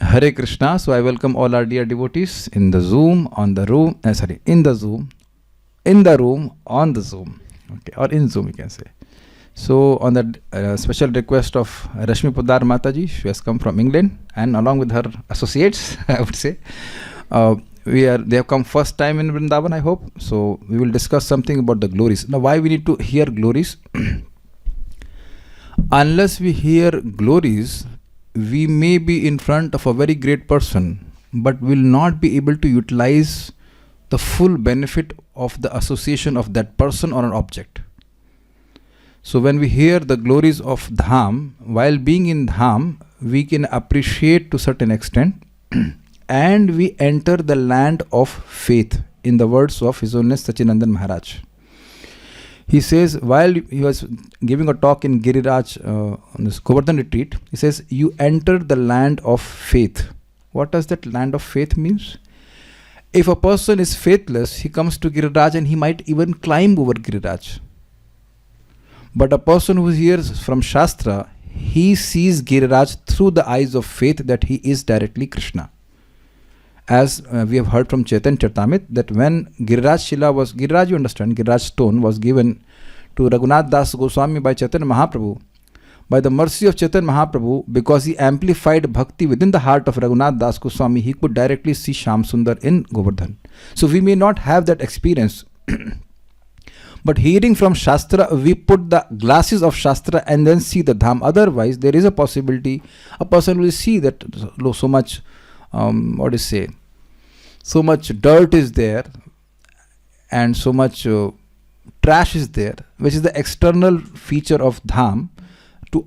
Hare Krishna. So I welcome all our dear devotees in the Zoom, on the room, in the Zoom, in the room, on the Zoom, okay, or in Zoom you can say. So on the special request of Rashmi Poddar Mataji, she has come from England and along with her associates, I would say. They have come first time in Vrindavan, I hope. So we will discuss something about the glories. Now why we need to hear glories? Unless we hear glories, we may be in front of a very great person, but will not be able to utilize the full benefit of the association of that person or an object. So when we hear the glories of dham, while being in dham, we can appreciate to certain extent and we enter the land of faith, in the words of His Holiness Sachinandan Maharaj. He says, while he was giving a talk in Giriraj on this Govardhan retreat, he says, you enter the land of faith. What does that land of faith means? If a person is faithless, he comes to Giriraj and he might even climb over Giriraj. But a person who hears from Shastra, he sees Giriraj through the eyes of faith that he is directly Krishna. As we have heard from Chaitanya Charitamrita, that when Giriraj Shila was, Giriraj you understand, Giriraj stone was given to Raghunath Das Goswami by Chaitanya Mahaprabhu. By the mercy of Chaitanya Mahaprabhu, because he amplified bhakti within the heart of Raghunath Das Goswami, he could directly see Shyam Sundar in Govardhan. So we may not have that experience. But hearing from Shastra, we put the glasses of Shastra and then see the dham. Otherwise, there is a possibility a person will see that so much so much dirt is there and so much trash is there, which is the external feature of dham to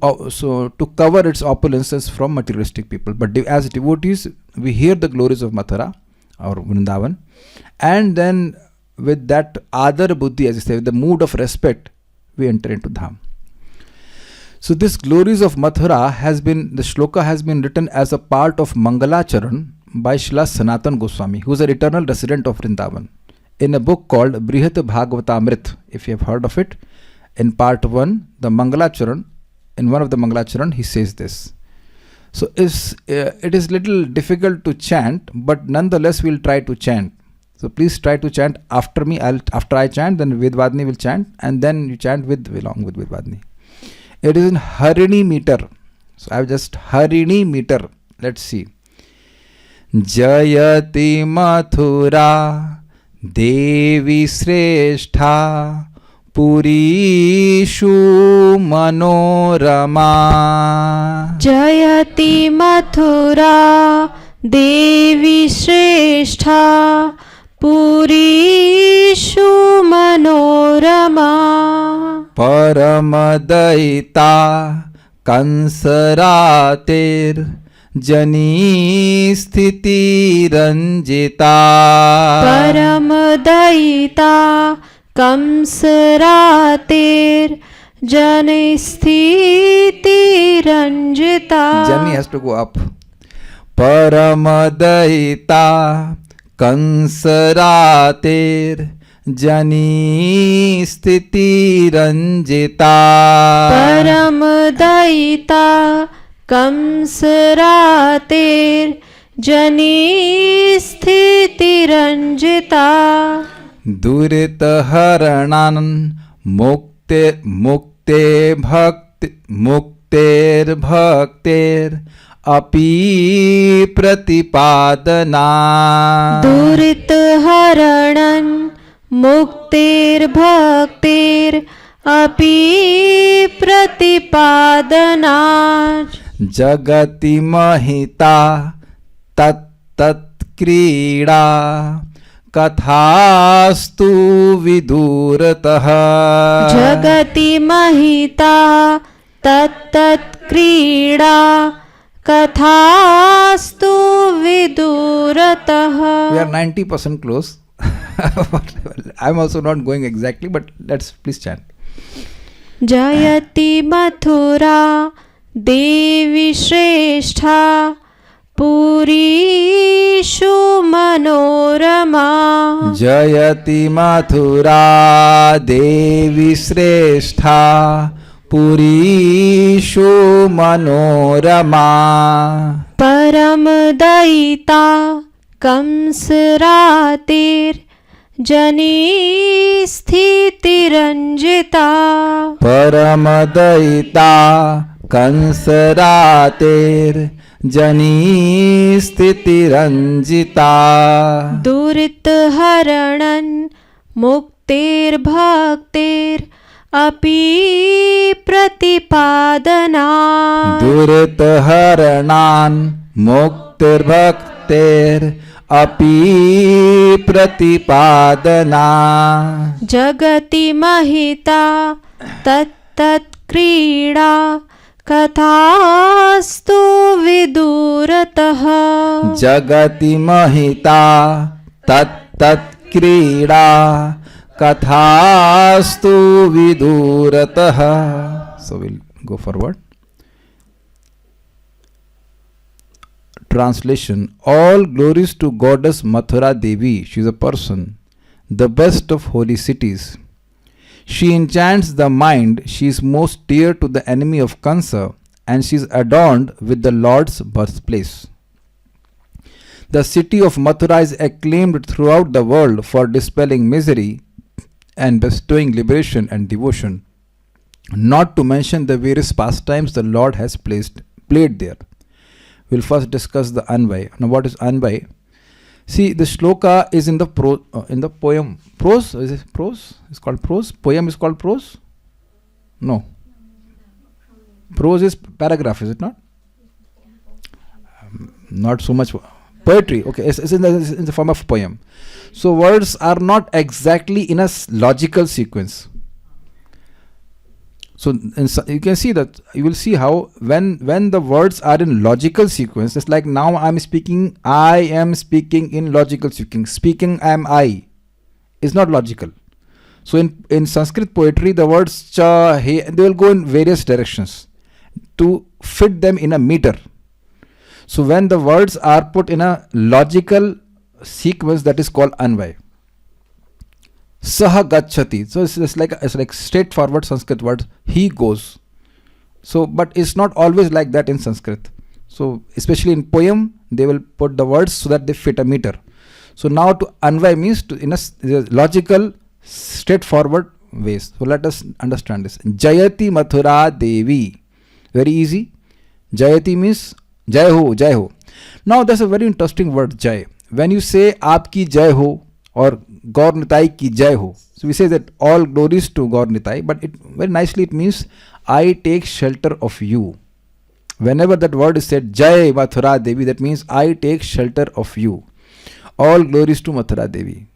cover its opulences from materialistic people. But as devotees, we hear the glories of Mathura or Vrindavan, and then with that adar buddhi, as you say, with the mood of respect, we enter into dham. So this glories of Mathura the shloka has been written as a part of Mangalacharan by Srila Sanatan Goswami, who is an eternal resident of Vrindavan, in a book called Brihat Bhagavatamrit. If you have heard of it, in part 1, the Mangalacharan, in one of the Mangalacharan, he says this. So it is little difficult to chant, but nonetheless we'll try to chant. So please try to chant after me. After I chant, then Vedvadini will chant, and then you chant along with Vedvadini. It is in Harini meter. So I have just Harini meter. Let's see. Jayati Mathura Devi Sreshtha Purishu Manorama. Jayati Mathura Devi Sreshtha Purishu Manorama. Paramadaita Kansaratir Jani Sthiti Ranjita. Paramadaita Kamsaratir Jani Sthiti Ranjita. Jani has to go up. Paramadaita Kansaratir Jani Sthiti Ranjita. Paramadaita Kamsaratir Jani Sthiti Ranjita. Durita Haranan Mukte Bhaktir Api Pratipadana. Durit Haranan Muktir Bhaktir Api Pratipadana. Jagati Mahita Tat Krida Kathastu Vidurataha. Jagati Mahita Tat Krida Kathastu Vidurataha. We are 90% close. I'm also not going exactly, but let's please chant. Jayati Mathura Devi Sreshtha Purishu Manorama. Jayati Mathura Devi Sreshtha पुरीषु Manorama परमदयिता कंसरातेर्जनी स्थितिरञ्जिता परमदयिता कंसरातेर्जनी स्थितिरञ्जिता दुरितहरणन् मुक्तिर्भक्तिरपि प्रतिपादना दुरितहरणान् मुक्तिर्भक्तेरपि प्रतिपादना जगति महिता तत्तत्क्रीडा कथास्तु विदूरतः जगति महिता तत्तत्क्रीडा कथास्तु विदूरतः. So we'll go forward. Translation: All glories to Goddess Mathura Devi. She is a person, the best of holy cities. She enchants the mind. She is most dear to the enemy of Kansa, and she is adorned with the Lord's birthplace. The city of Mathura is acclaimed throughout the world for dispelling misery and bestowing liberation and devotion, not to mention the various pastimes the Lord has played there. We'll first discuss the Anvay. Now, what is Anvay? See, the shloka is in the poem. Prose? Is it prose? It's called prose. Poem is called prose? No. Prose is paragraph, is it not? Not so much. Poetry. Okay, it's in the form of poem. So words are not exactly in a logical sequence. So you can see that, you will see how when the words are in logical sequence, it's like now I am speaking in logical sequence. Speaking am I is not logical. So in Sanskrit poetry, the words cha, he, they will go in various directions to fit them in a meter. So when the words are put in a logical sequence, that is called Anvay. Saha gacchati. So it's like straightforward Sanskrit words. He goes. So, but it's not always like that in Sanskrit. So, especially in poem, they will put the words so that they fit a meter. So now to Anvay means to in a logical, straightforward ways. So let us understand this. Jayati Mathura Devi. Very easy. Jayati means Jai ho, Jai ho. Now there's a very interesting word, Jai. When you say Aapki Jai ho or Gaur Nitai ki Jai ho, so we say that all glories to Gaur Nitai, but it very nicely it means I take shelter of you. Whenever that word is said, Jai Mathura Devi, that means I take shelter of you. All glories to Mathura Devi.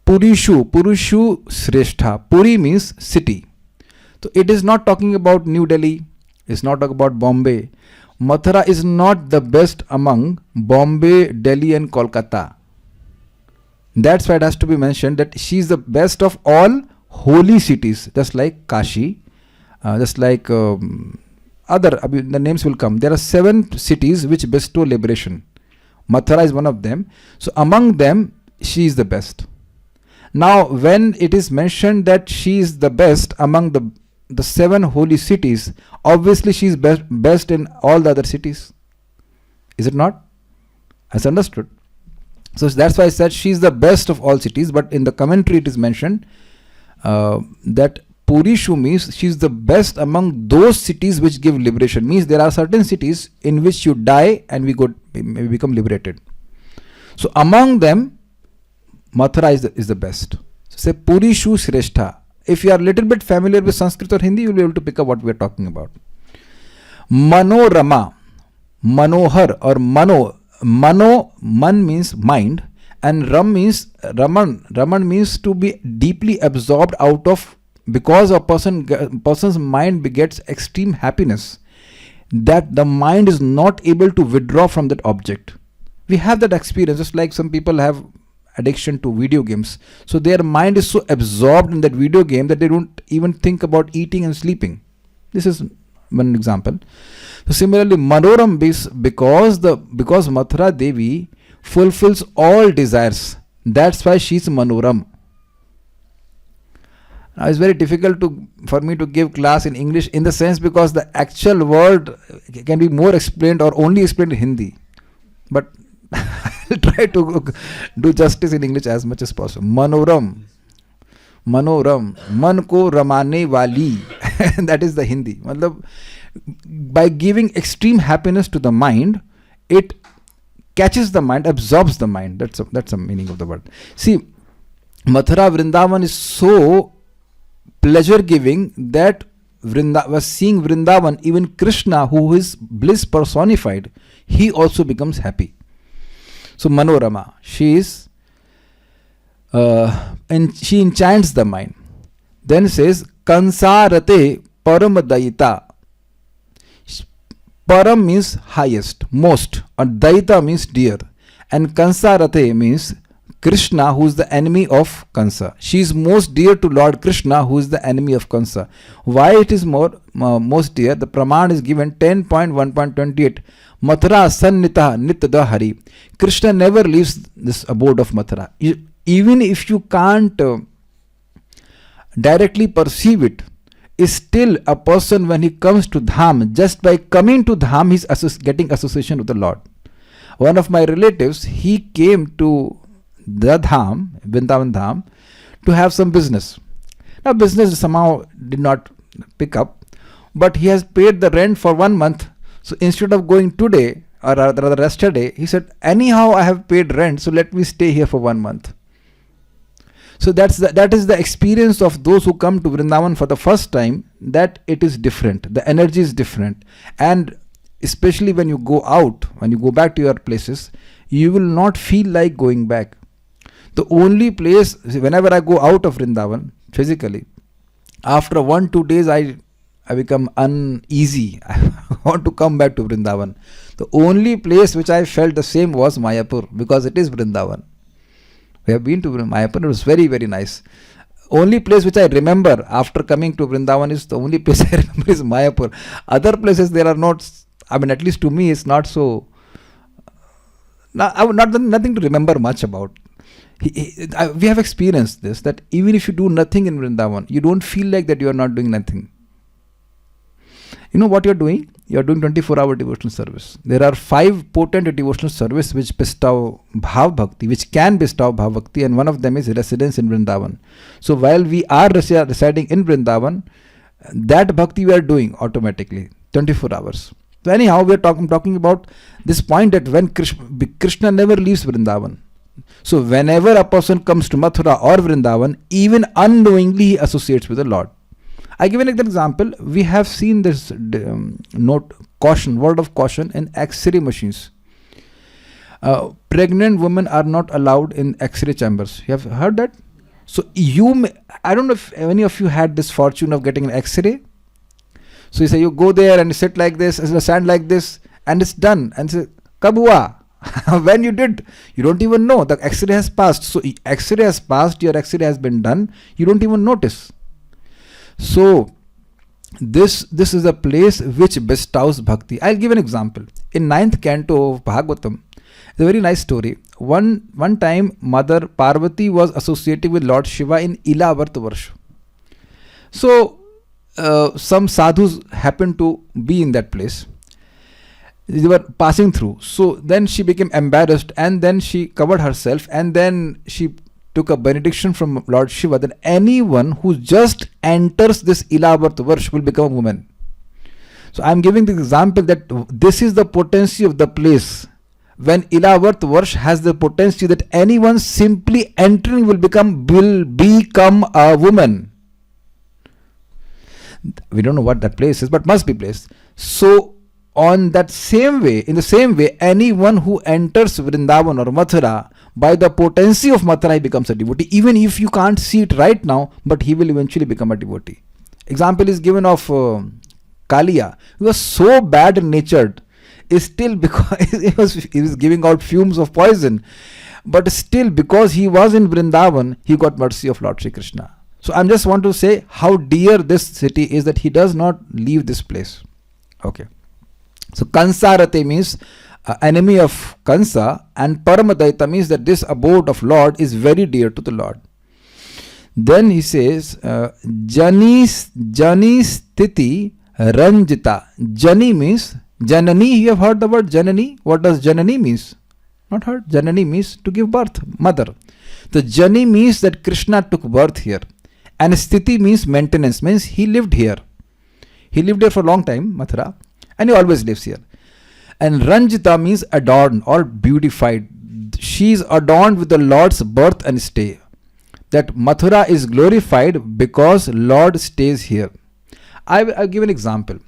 Purushu Sreshtha. Puri means city. So it is not talking about New Delhi. It's not talking about Bombay. Mathura is not the best among Bombay, Delhi and Kolkata. That's why it has to be mentioned that she is the best of all holy cities, just like Kashi, just like other, the names will come. There are 7 cities which bestow liberation. Mathura is one of them. So among them, she is the best. Now, when it is mentioned that she is the best among the 7 holy cities, obviously she is best in all the other cities. Is it not? As understood. So that's why I said she is the best of all cities, but in the commentary it is mentioned that Purishu means she is the best among those cities which give liberation. Means there are certain cities in which you die and we become liberated. So among them, Mathura is the best. So say Purishu Sreshtha. If you are a little bit familiar with Sanskrit or Hindi, you will be able to pick up what we are talking about. Manorama, Manohar or Man means mind, and Raman means to be deeply absorbed out of, because a person's mind begets extreme happiness, that the mind is not able to withdraw from that object. We have that experience, just like some people have addiction to video games. So their mind is so absorbed in that video game that they don't even think about eating and sleeping. This is one example. So similarly, Manoram is because Mathura Devi fulfills all desires. That's why she is Manoram. Now it's very difficult for me to give class in English in the sense because the actual word can be more explained or only explained in Hindi. But I'll try to do justice in English as much as possible. Manoram. Manoram. Man ko ramane wali. That is the Hindi. Matlab, by giving extreme happiness to the mind, it catches the mind, absorbs the mind. That's the meaning of the word. See, Mathura Vrindavan is so pleasure giving that was seeing Vrindavan, even Krishna, who is bliss personified, he also becomes happy. So Manorama, she is and she enchants the mind. Then says Kansarate Paramadaita. Param means highest, most, and Daita means dear, and Kansarate means Krishna, who is the enemy of Kansa. She is most dear to Lord Krishna, who is the enemy of Kansa. Why it is most dear? The Praman is given 10.1.28. Mathura sannita nityada hari. Krishna never leaves this abode of Mathura. Even if you can't directly perceive it, is still a person when he comes to dham, just by coming to dham, he's getting association with the Lord. One of my relatives, he came to the dham, Vrindavan dham, to have some business. Now business somehow did not pick up, but he has paid the rent for 1 month. So instead of going today, or rather yesterday, he said, anyhow I have paid rent, so let me stay here for 1 month. So that is the experience of those who come to Vrindavan for the first time, that it is different. The energy is different. And especially when you go out, when you go back to your places, you will not feel like going back. The only place, whenever I go out of Vrindavan, physically, after 1-2 days, I become uneasy. I want to come back to Vrindavan. The only place which I felt the same was Mayapur, because it is Vrindavan. We have been to Mayapur, it was very, very nice. Only place which I remember after coming to Vrindavan is the only place I remember is Mayapur. Other places there are not, I mean, at least to me, it's not so, nothing to remember much about. We have experienced this, that even if you do nothing in Vrindavan, you don't feel like that you are not doing nothing. You know what you are doing? You are doing 24-hour devotional service. There are 5 potent devotional service which bestow Bhav Bhakti, which can bestow Bhav Bhakti, and one of them is residence in Vrindavan. So while we are residing in Vrindavan, that Bhakti we are doing automatically, 24 hours. So anyhow, we are talking about this point that when Krishna never leaves Vrindavan. So whenever a person comes to Mathura or Vrindavan, even unknowingly he associates with the Lord. I give an example. We have seen this word of caution in X-ray machines. Pregnant women are not allowed in X-ray chambers. You have heard that? So I don't know if any of you had this fortune of getting an X-ray. So you say you go there and sit like this, stand like this, and it's done. And say, Kab hua? When you did, you don't even know. The X-ray has passed. So X-ray has passed, your X-ray has been done. You don't even notice. So this is a place which bestows bhakti. I'll give an example. In 9th canto of Bhagavatam, it's a very nice story. One time Mother Parvati was associated with Lord Shiva in Ilavarta Varsha. So some sadhus happened to be in that place. They were passing through. So then she became embarrassed, and then she covered herself, and then she took a benediction from Lord Shiva that anyone who just enters this Ilavarta Varsha will become a woman. So I am giving the example that this is the potency of the place. When Ilavarta Varsha has the potency that anyone simply entering will become a woman. We don't know what that place is, but must be place. So in the same way, anyone who enters Vrindavan or Mathura, by the potency of Mathura, he becomes a devotee. Even if you can't see it right now, but he will eventually become a devotee. Example is given of Kaliya, who was so bad natured, still because he was giving out fumes of poison, but still because he was in Vrindavan, he got mercy of Lord Sri Krishna. So I just want to say how dear this city is, that he does not leave this place. Okay. So Kansarate means enemy of Kansa, and Paramadaita means that this abode of Lord is very dear to the Lord. Then he says, Jani Stiti Ranjita. Jani means Janani. You have heard the word Janani? What does Janani means? Not heard. Janani means to give birth, mother. The Jani means that Krishna took birth here. And Sthiti means maintenance, means he lived here. He lived here for a long time, Mathura, and he always lives here. And Ranjita means adorned or beautified. She is adorned with the Lord's birth and stay. That Mathura is glorified because Lord stays here. I'll give an example.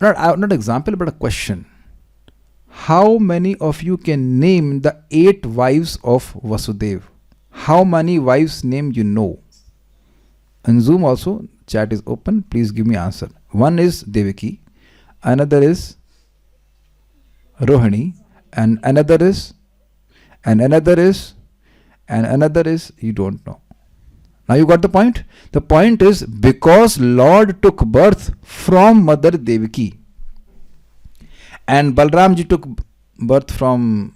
Not example, but a question. How many of you can name the 8 wives of Vasudev? How many wives' name you know? On Zoom also, chat is open. Please give me answer. One is Devaki, another is Rohini, and another is, you don't know. Now you got the point? The point is because Lord took birth from Mother Devaki and Balramji took birth from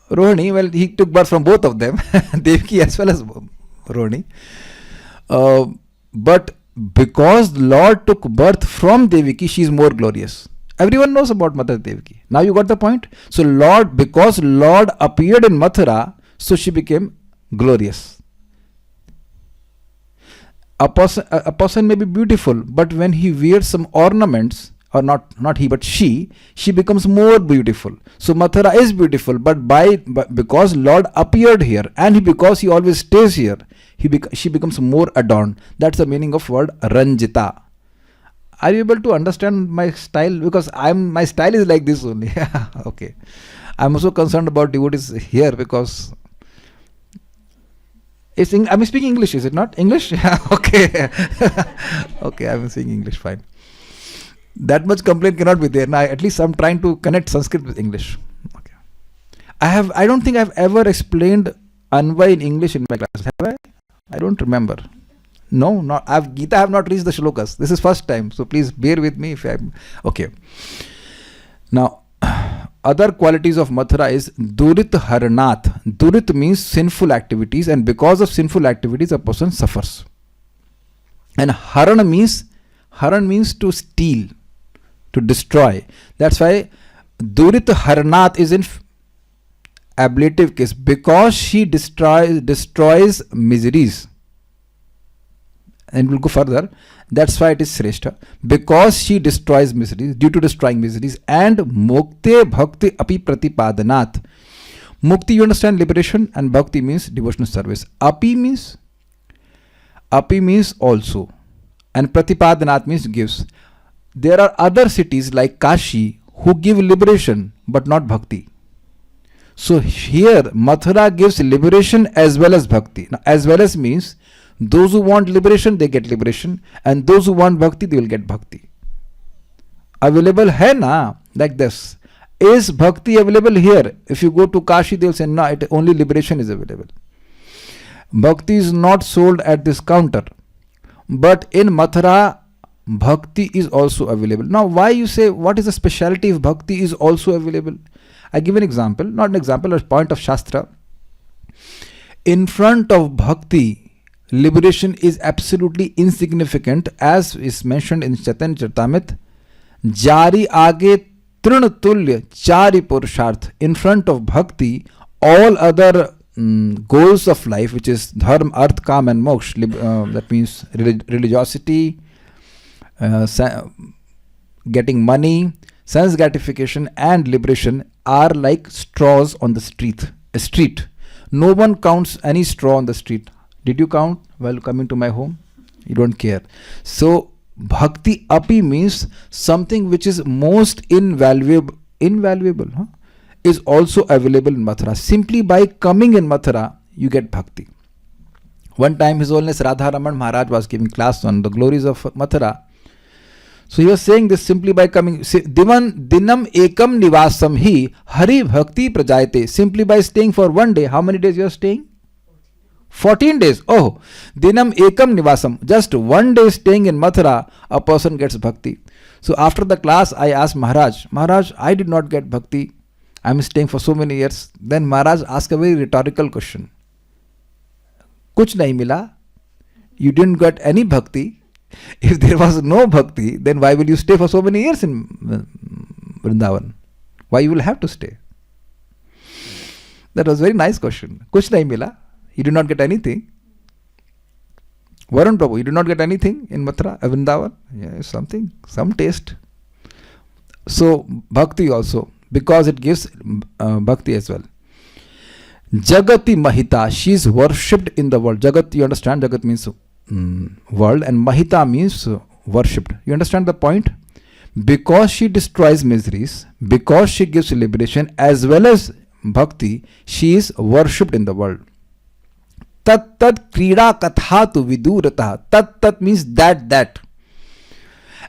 Rohini, well, he took birth from both of them, Devaki as well as Rohini. But because Lord took birth from Devaki, she is more glorious. Everyone knows about Mother Devaki. Now you got the point? So because Lord appeared in Mathura, so she became glorious. A person may be beautiful, but when he wears some ornaments, or not he, but she becomes more beautiful. So Mathura is beautiful, but because Lord appeared here, and because he always stays here, she becomes more adorned. That's the meaning of word Ranjita. Are you able to understand my style? Because my style is like this only. Okay. I'm also concerned about devotees here because I'm speaking English, is it not? English? Okay. Okay, I'm speaking English, fine. That much complaint cannot be there. Now, at least I'm trying to connect Sanskrit with English. Okay. I don't think I've ever explained Anvay in English in my class. Have I? I don't remember. No, Gita have not reached the shlokas. This is first time, so please bear with me if I'm okay. Now, other qualities of Mathura is Durit Haranath. Durit means sinful activities, and because of sinful activities, a person suffers. And Haran means to steal, to destroy. That's why Durit Haranath is in ablative case, because she destroys miseries. And we'll go further. That's why it is Sreshta. Because she destroys miseries, due to destroying miseries. And Mukte Bhakti Api Pratipadanat. Mukti, you understand, liberation, and Bhakti means devotional service. Api means also. And Pratipadanat means gives. There are other cities like Kashi who give liberation but not Bhakti. So here Mathura gives liberation as well as Bhakti. Now, as well as means those who want liberation, they get liberation, and those who want Bhakti, they will get Bhakti. Available hai na, like this. Is Bhakti available here? If you go to Kashi, they will say, no, only liberation is available. Bhakti is not sold at this counter. But in Mathura, Bhakti is also available. Now, why you say, what is the speciality if Bhakti is also available? I give an example, not an example, a point of Shastra. In front of Bhakti, liberation is absolutely insignificant, as is mentioned in Chaitanya Charitamrita. Jari aage trun tulya chari purusharth. In front of Bhakti, all other goals of life, which is dharma, arth, kam and moksha, that means religiosity, getting money, sense gratification and liberation, are like straws on the street. No one counts any straw on the street. Did you count while coming to my home? You don't care. So Bhakti Api means something which is most invaluable, is also available in Mathura. Simply by coming in Mathura, you get Bhakti. One time His Holiness Radharaman Maharaj was giving class on the glories of Mathura. So he was saying this simply by coming. Dinam ekam nivasam hi hari bhakti prajayate. Simply by staying for one day. How many days you are staying? 14 days. Oh, dinam ekam nivasam. Just one day staying in Mathura, a person gets bhakti. So after the class, I asked Maharaj, I did not get bhakti. I am staying for so many years. Then Maharaj asked a very rhetorical question. Kuch nahi mila. You didn't get any bhakti. If there was no bhakti, then why will you stay for so many years in Vrindavan? Why you will have to stay? That was a very nice question. Kuch nahi mila. You did not get anything. Varun Prabhu, you did not get anything in Mathura, Vrindavan? Yeah, something, some taste. So, bhakti also, because it gives bhakti as well. Jagati Mahita, she is worshipped in the world. Jagat, you understand? Jagat means world, and Mahita means worshipped. You understand the point? Because she destroys miseries, because she gives liberation as well as bhakti, she is worshipped in the world. Tat tat krida katha tu vidurata. Tat means that.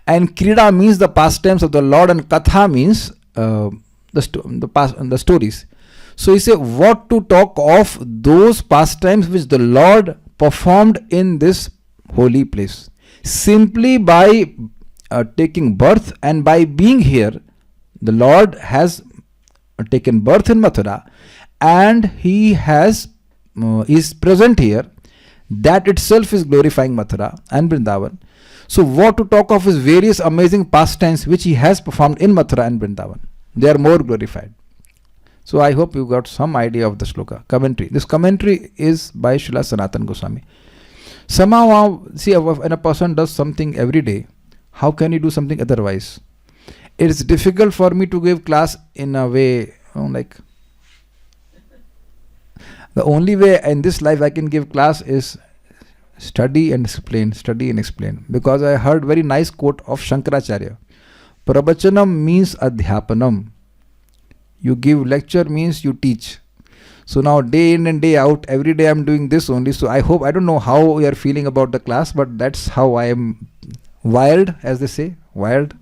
And krida means the pastimes of the Lord, and katha means the stories. So he said, what to talk of those pastimes which the Lord performed in this holy place. Simply by taking birth and by being here, the Lord has taken birth in Mathura, and he is present here. That itself is glorifying Mathura and Vrindavan. So what to talk of his various amazing pastimes which he has performed in Mathura and Vrindavan. They are more glorified. So I hope you got some idea of the shloka. Commentary. This commentary is by Srila Sanatana Goswami. Somehow, see, when a person does something every day, how can he do something otherwise? It is difficult for me to give class in a way, like, the only way in this life I can give class is study and explain. Because I heard very nice quote of Shankaracharya. Pravachanam means adhyapanam. You give lecture means you teach. So now day in and day out, every day I'm doing this only. So I don't know how you are feeling about the class, but that's how I am wired, as they say, wired.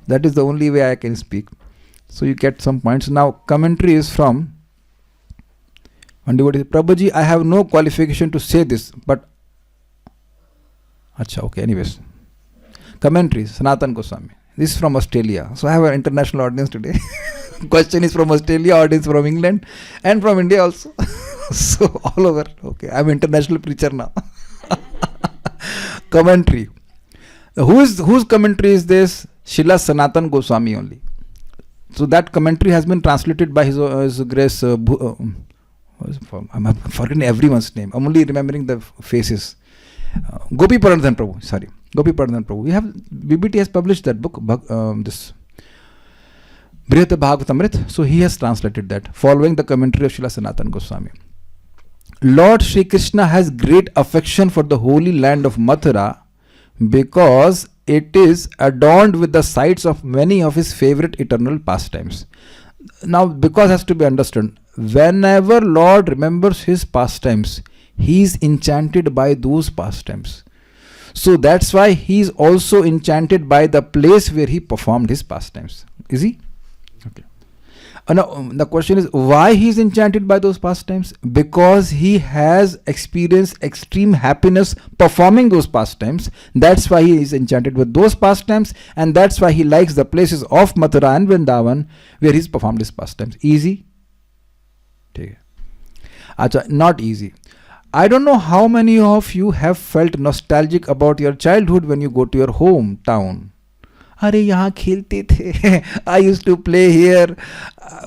That is the only way I can speak. So you get some points. Now commentary is from one devotee. Prabhuji, I have no qualification to say this, but Acha, okay, anyways. Commentary, Sanatana Goswami. This is from Australia. So I have an international audience today. Question is from Australia, audience from England, and from India also. So all over. Okay, I'm an international preacher now. Commentary. Whose commentary is this? Srila Sanatana Goswami only. So that commentary has been translated by His Grace. I'm forgetting everyone's name. I'm only remembering the faces. Gopi Paranadhan Prabhu. Sorry, Gopi Paranadhan Prabhu. We have BBT has published that book. This Brihata Bhagavatamrit. So he has translated that, following the commentary of Srila Sanatana Goswami. Lord Shri Krishna has great affection for the holy land of Mathura because it is adorned with the sights of many of his favorite eternal pastimes. Now, because has to be understood, whenever Lord remembers his pastimes, he is enchanted by those pastimes. So that's why he is also enchanted by the place where he performed his pastimes. Is he? Okay. Now, the question is, why he is enchanted by those pastimes? Because he has experienced extreme happiness performing those pastimes. That's why he is enchanted with those pastimes, and that's why he likes the places of Mathura and Vrindavan where he's performed his pastimes. Easy? Achha, not easy. I don't know how many of you have felt nostalgic about your childhood when you go to your hometown. Arey, yahan khelte the. I used to play here.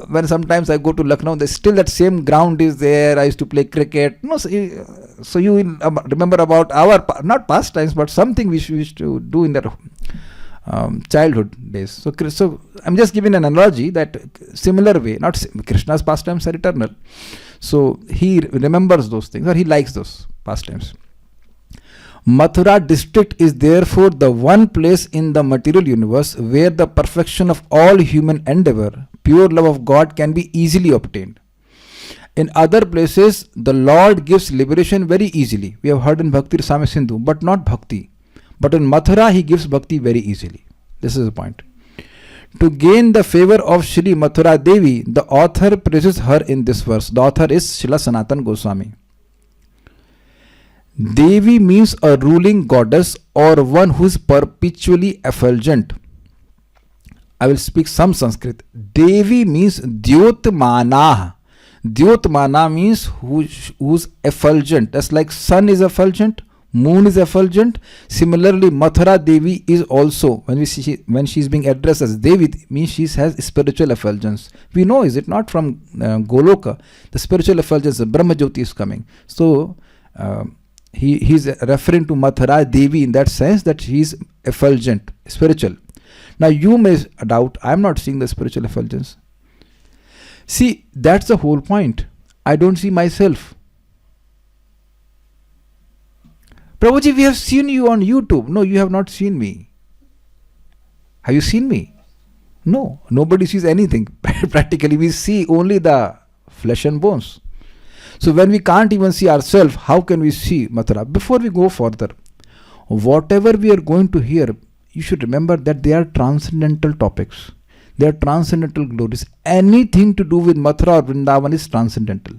When sometimes I go to Lucknow, still that same ground is there. I used to play cricket. No, so you will remember about our, not pastimes, but something we used to do in their childhood days. So I'm just giving an analogy that similar way, not Krishna's pastimes are eternal. So he remembers those things, or he likes those pastimes. Mathura district is therefore the one place in the material universe where the perfection of all human endeavor, pure love of God, can be easily obtained. In other places, the Lord gives liberation very easily. We have heard in Bhakti Rasamrita Sindhu, but not Bhakti. But in Mathura, he gives Bhakti very easily. This is the point. To gain the favor of Shri Mathura Devi, the author praises her in this verse. The author is Srila Sanatana Goswami. Devi means a ruling goddess or one who is perpetually effulgent. I will speak some Sanskrit. Devi means Dyotmanah. Dyotmana means who's effulgent. That's like sun is effulgent, moon is effulgent. Similarly, Mathura Devi is also, when she's being addressed as Devi, it means she has spiritual effulgence. We know, is it not, from Goloka, the spiritual effulgence, the Brahma Jyoti is coming. So he's referring to Mathura Devi in that sense, that she is effulgent, spiritual. Now you may doubt, I am not seeing the spiritual effulgence. See, that's the whole point. I don't see myself. Prabhuji, we have seen you on YouTube. No, you have not seen me. Have you seen me? No, nobody sees anything. Practically, we see only the flesh and bones. So when we can't even see ourselves, how can we see Mathura? Before we go further, whatever we are going to hear, you should remember that they are transcendental topics. They are transcendental glories. Anything to do with Mathura or Vrindavan is transcendental.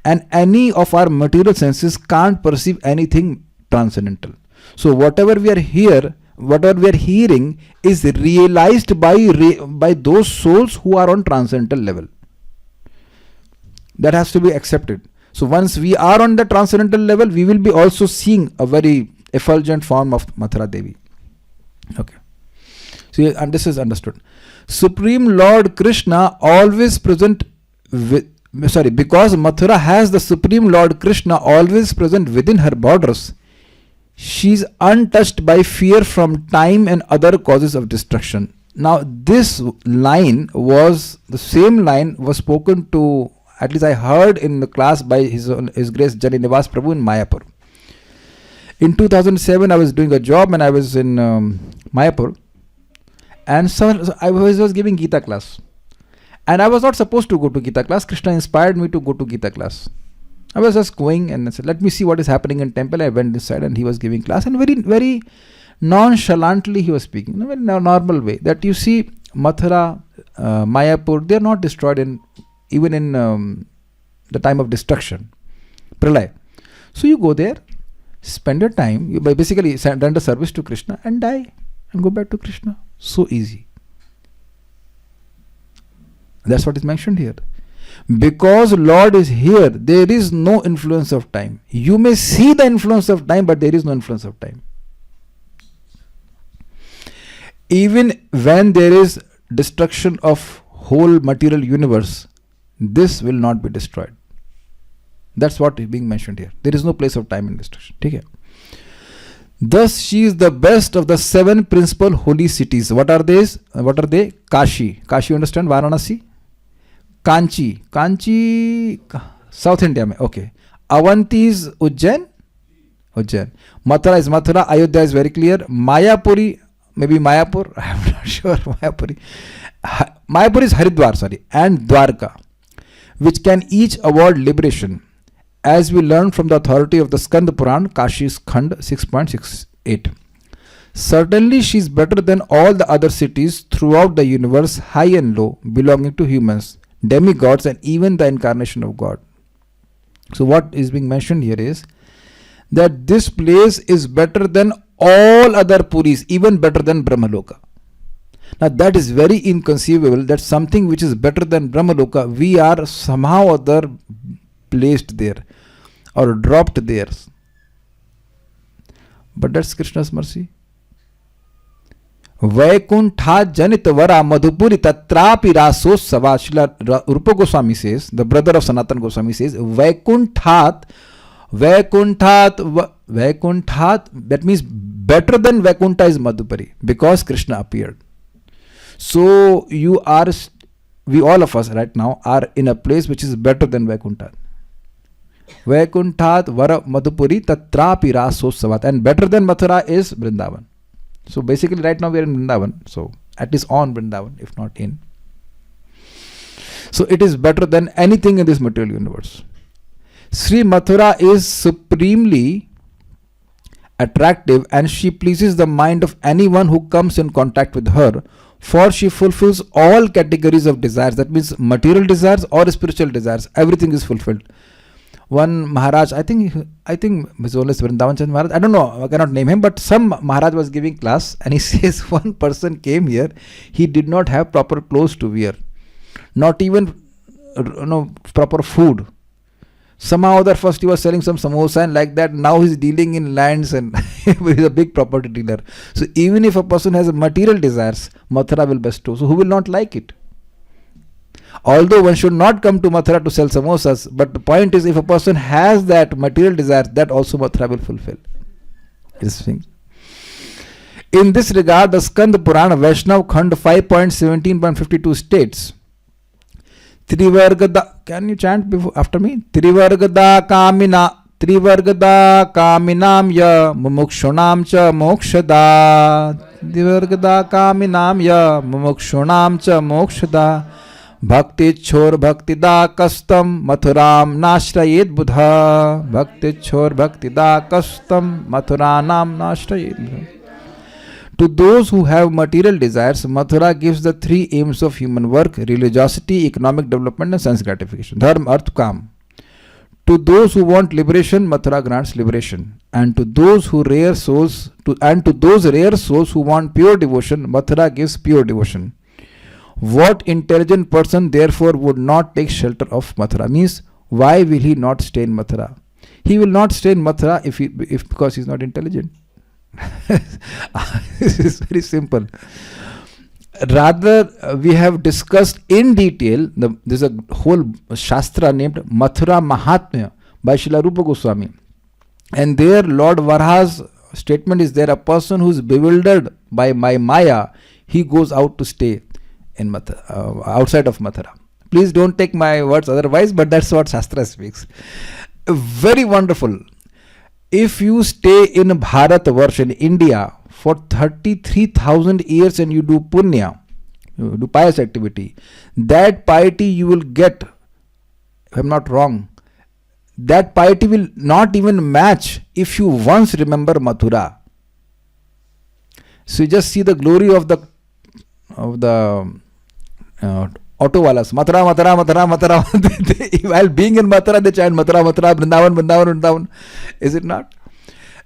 And any of our material senses can't perceive anything transcendental. So whatever we are hearing is realized by those souls who are on transcendental level. That has to be accepted. So once we are on the transcendental level, we will be also seeing a very effulgent form of Mathura Devi. Okay. So, and this is understood. Supreme Lord Krishna always present because Mathura has the Supreme Lord Krishna always present within her borders, she is untouched by fear from time and other causes of destruction. Now this line was, the same line was spoken to, at least I heard in the class, by His Grace Jani Nivas Prabhu in Mayapur. In 2007 I was doing a job and I was in Mayapur, and so I was giving Gita class, and I was not supposed to go to Gita class. Krishna inspired me to go to Gita class. I was just going and I said, let me see what is happening in temple. I went inside and he was giving class, and very, very nonchalantly he was speaking in a very normal way, that you see Mathura, Mayapur, they are not destroyed even in the time of destruction, Pralay. So you go there, spend your time, you basically render service to Krishna and die and go back to Krishna. So easy. That's what is mentioned here. Because Lord is here, there is no influence of time. You may see the influence of time, but there is no influence of time. Even when there is destruction of whole material universe, this will not be destroyed. That's what is being mentioned here. There is no place of time in destruction. Okay? Thus she is the best of the 7 principal holy cities. What are these? Kashi. Kashi, you understand? Varanasi? Kanchi, South India mein. Okay. Avanti is Ujjain. Mathura is Mathura. Ayodhya is very clear. Mayapuri, maybe Mayapur. I am not sure. Mayapur is Haridwar, and Dwarka, which can each award liberation. As we learn from the authority of the Skanda Puran, Kashi's Khand 6.68. Certainly she is better than all the other cities throughout the universe, high and low, belonging to humans, demigods, and even the incarnation of God. So what is being mentioned here is that this place is better than all other Puris, even better than Brahmaloka. Now that is very inconceivable, that something which is better than Brahmaloka, we are somehow or other placed there or dropped there. But that's Krishna's mercy. Vaikuntha Janita Vara Madhupuri Tatrapi Raso Savashila Rupa Goswami says, the brother of Sanatan Goswami says, Vaikunthat, that means better than Vaikuntha is Madhupuri, because Krishna appeared. So we all of us right now are in a place which is better than Vaikuntha. Vaikunthat Vara Madhupuri Tatrapi Raso Savat, and better than Mathura is Vrindavan. So basically right now we are in Vrindavan, so at least on Vrindavan, if not in. So it is better than anything in this material universe. Sri Mathura is supremely attractive, and she pleases the mind of anyone who comes in contact with her, for she fulfills all categories of desires. That means material desires or spiritual desires, everything is fulfilled. One Maharaj, I think His Holiness Vrindavan Chand Maharaj, I don't know, I cannot name him, but some Maharaj was giving class and he says one person came here, he did not have proper clothes to wear, not even proper food. Somehow other first he was selling some samosa and like that, now he's dealing in lands and he's a big property dealer. So even if a person has material desires, Mathura will bestow. So who will not like it? Although one should not come to Mathura to sell samosas, but the point is, if a person has that material desire, that also Mathura will fulfill. In this regard, the Skanda Purana Vaishnav Khand 5.17.52 states, Trivargada, can you chant before after me? Trivargada kaminam ya mumukshunam cha mokshada. Trivargada kaminam ya mumukshunam cha mokshada. Bhakti chor bhakti da kastam mathuram nashrayed buddha. Bhakti chor bhakti da kastam mathuranam nashrayed buddha. To those who have material desires, Mathura gives the three aims of human work: religiosity, economic development and sense gratification. Dharma, arth, kam. To those who want liberation, Mathura grants liberation. And to those rare souls who want pure devotion, Mathura gives pure devotion. What intelligent person therefore would not take shelter of Mathura? Means, why will he not stay in Mathura? He will not stay in Mathura if because he is not intelligent. This is very simple. Rather, we have discussed in detail, there is a whole Shastra named Mathura Mahatmya by Srila Rupa Goswami. And there Lord Varaha's statement is there: a person who is bewildered by my Maya, he goes out to stay in Mathura, outside of Mathura. Please don't take my words otherwise, but that's what Shastra speaks. Very wonderful. If you stay in Bharat Varsh in India for 33,000 years and you do punya, you do pious activity, that piety you will get, if I'm not wrong, that piety will not even match if you once remember Mathura. So you just see the glory of the auto walas, Mathura, Mathura, Mathura, Mathura. While being in Mathura, they chant Mathura, Mathura, Vrindavan, Vrindavan, Vrindavan. Is it not?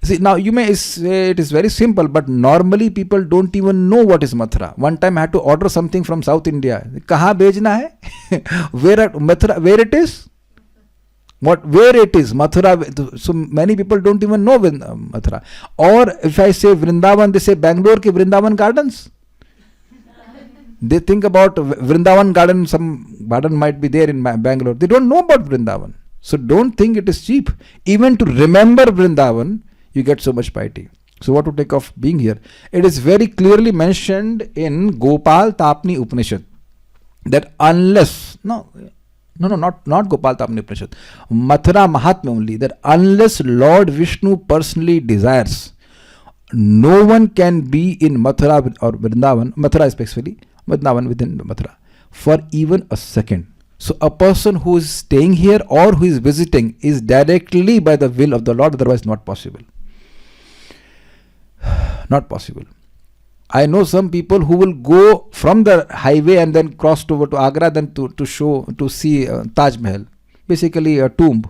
See, now you may say it is very simple, but normally people don't even know what is Mathura. One time I had to order something from South India. Kaha bhejna hai? Where it is? Where it is? Mathura. So many people don't even know Mathura. Or if I say Vrindavan, they say Bangalore ke Vrindavan Gardens. They think about Vrindavan garden, some garden might be there in Bangalore. They don't know about Vrindavan. So don't think it is cheap. Even to remember Vrindavan, you get so much piety. So what to take of being here? It is very clearly mentioned in Gopal Tapni Upanishad that unless, not Gopal Tapni Upanishad, Mathura Mahatmya only, that unless Lord Vishnu personally desires, no one can be in Mathura or Vrindavan, Mathura especially, Vrindavan within Mathura, for even a second. So a person who is staying here or who is visiting is directly by the will of the Lord, otherwise not possible. Not possible. I know some people who will go from the highway and then cross over to Agra, then to see Taj Mahal, basically a tomb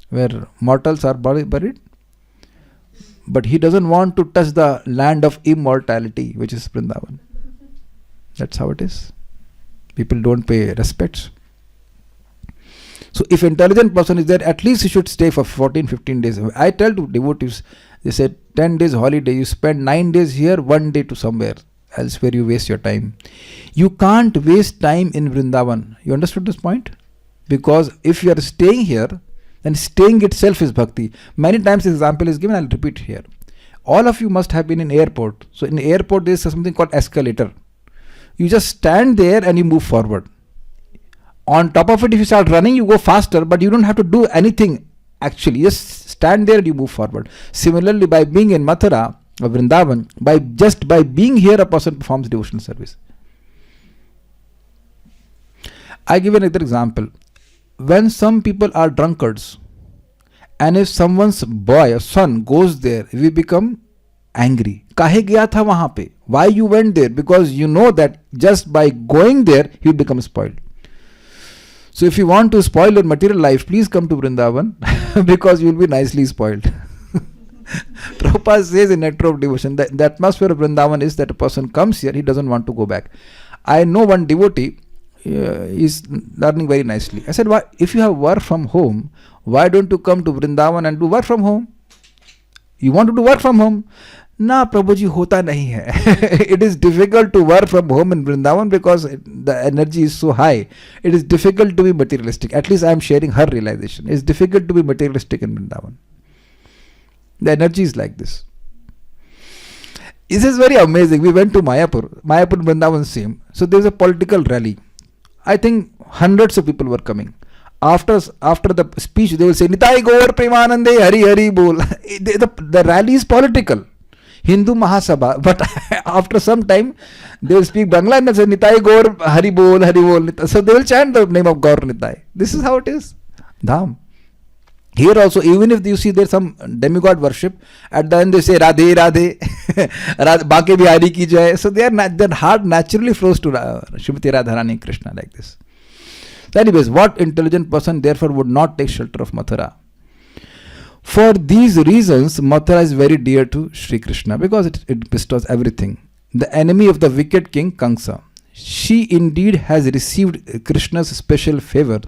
where mortals are buried. But he doesn't want to touch the land of immortality, which is Vrindavan. That's how it is. People don't pay respects. So if intelligent person is there, at least he should stay for 14-15 days. I tell to devotees, they say 10 days holiday, you spend 9 days here, 1 day to somewhere else where you waste your time. You can't waste time in Vrindavan. You understood this point? Because if you are staying here, then staying itself is bhakti. Many times this example is given, I'll repeat here. All of you must have been in airport. So in airport there is something called escalator. You just stand there and you move forward. On top of it, if you start running, you go faster, but you don't have to do anything actually. Just stand there and you move forward. Similarly, by being in Mathura or Vrindavan, by being here, a person performs devotional service. I give another example. When some people are drunkards, and if someone's boy or son goes there, we become angry. Kahe gaya tha wahan pe? Why you went there? Because you know that just by going there, you become spoiled. So if you want to spoil your material life, please come to Vrindavan because you will be nicely spoiled. Prabhupada says in Nectar of Devotion that the atmosphere of Vrindavan is that a person comes here, he doesn't want to go back. I know one devotee, is learning very nicely. I said, why, if you have work from home, why don't you come to Vrindavan and do work from home? You want to do work from home? Na, Prabhuji, hota nahi hai. It is difficult to work from home in Vrindavan because the energy is so high. It is difficult to be materialistic. At least I am sharing her realization. It is difficult to be materialistic in Vrindavan. The energy is like this. This is very amazing. We went to Mayapur. Mayapur, Vrindavan, same. So there is a political rally. I think hundreds of people were coming. After the speech, they will say, Nitai Gaur Premanande Hari Hari Bol. The rally is political. Hindu Mahasabha. But after some time, they will speak Bangla and say, Nitai Gaur Hari Bol, Hari Bol. So they will chant the name of Gaur Nitai. This is how it is. Dham. Here also, even if you see there's some demigod worship, at the end they say Radhe Radhe, Bake Bihari ki jai. So their heart naturally flows to Srimati Radharani Krishna like this. So anyways, what intelligent person therefore would not take shelter of Mathura? For these reasons, Mathura is very dear to Sri Krishna because it bestows everything. The enemy of the wicked king Kamsa. She indeed has received Krishna's special favor.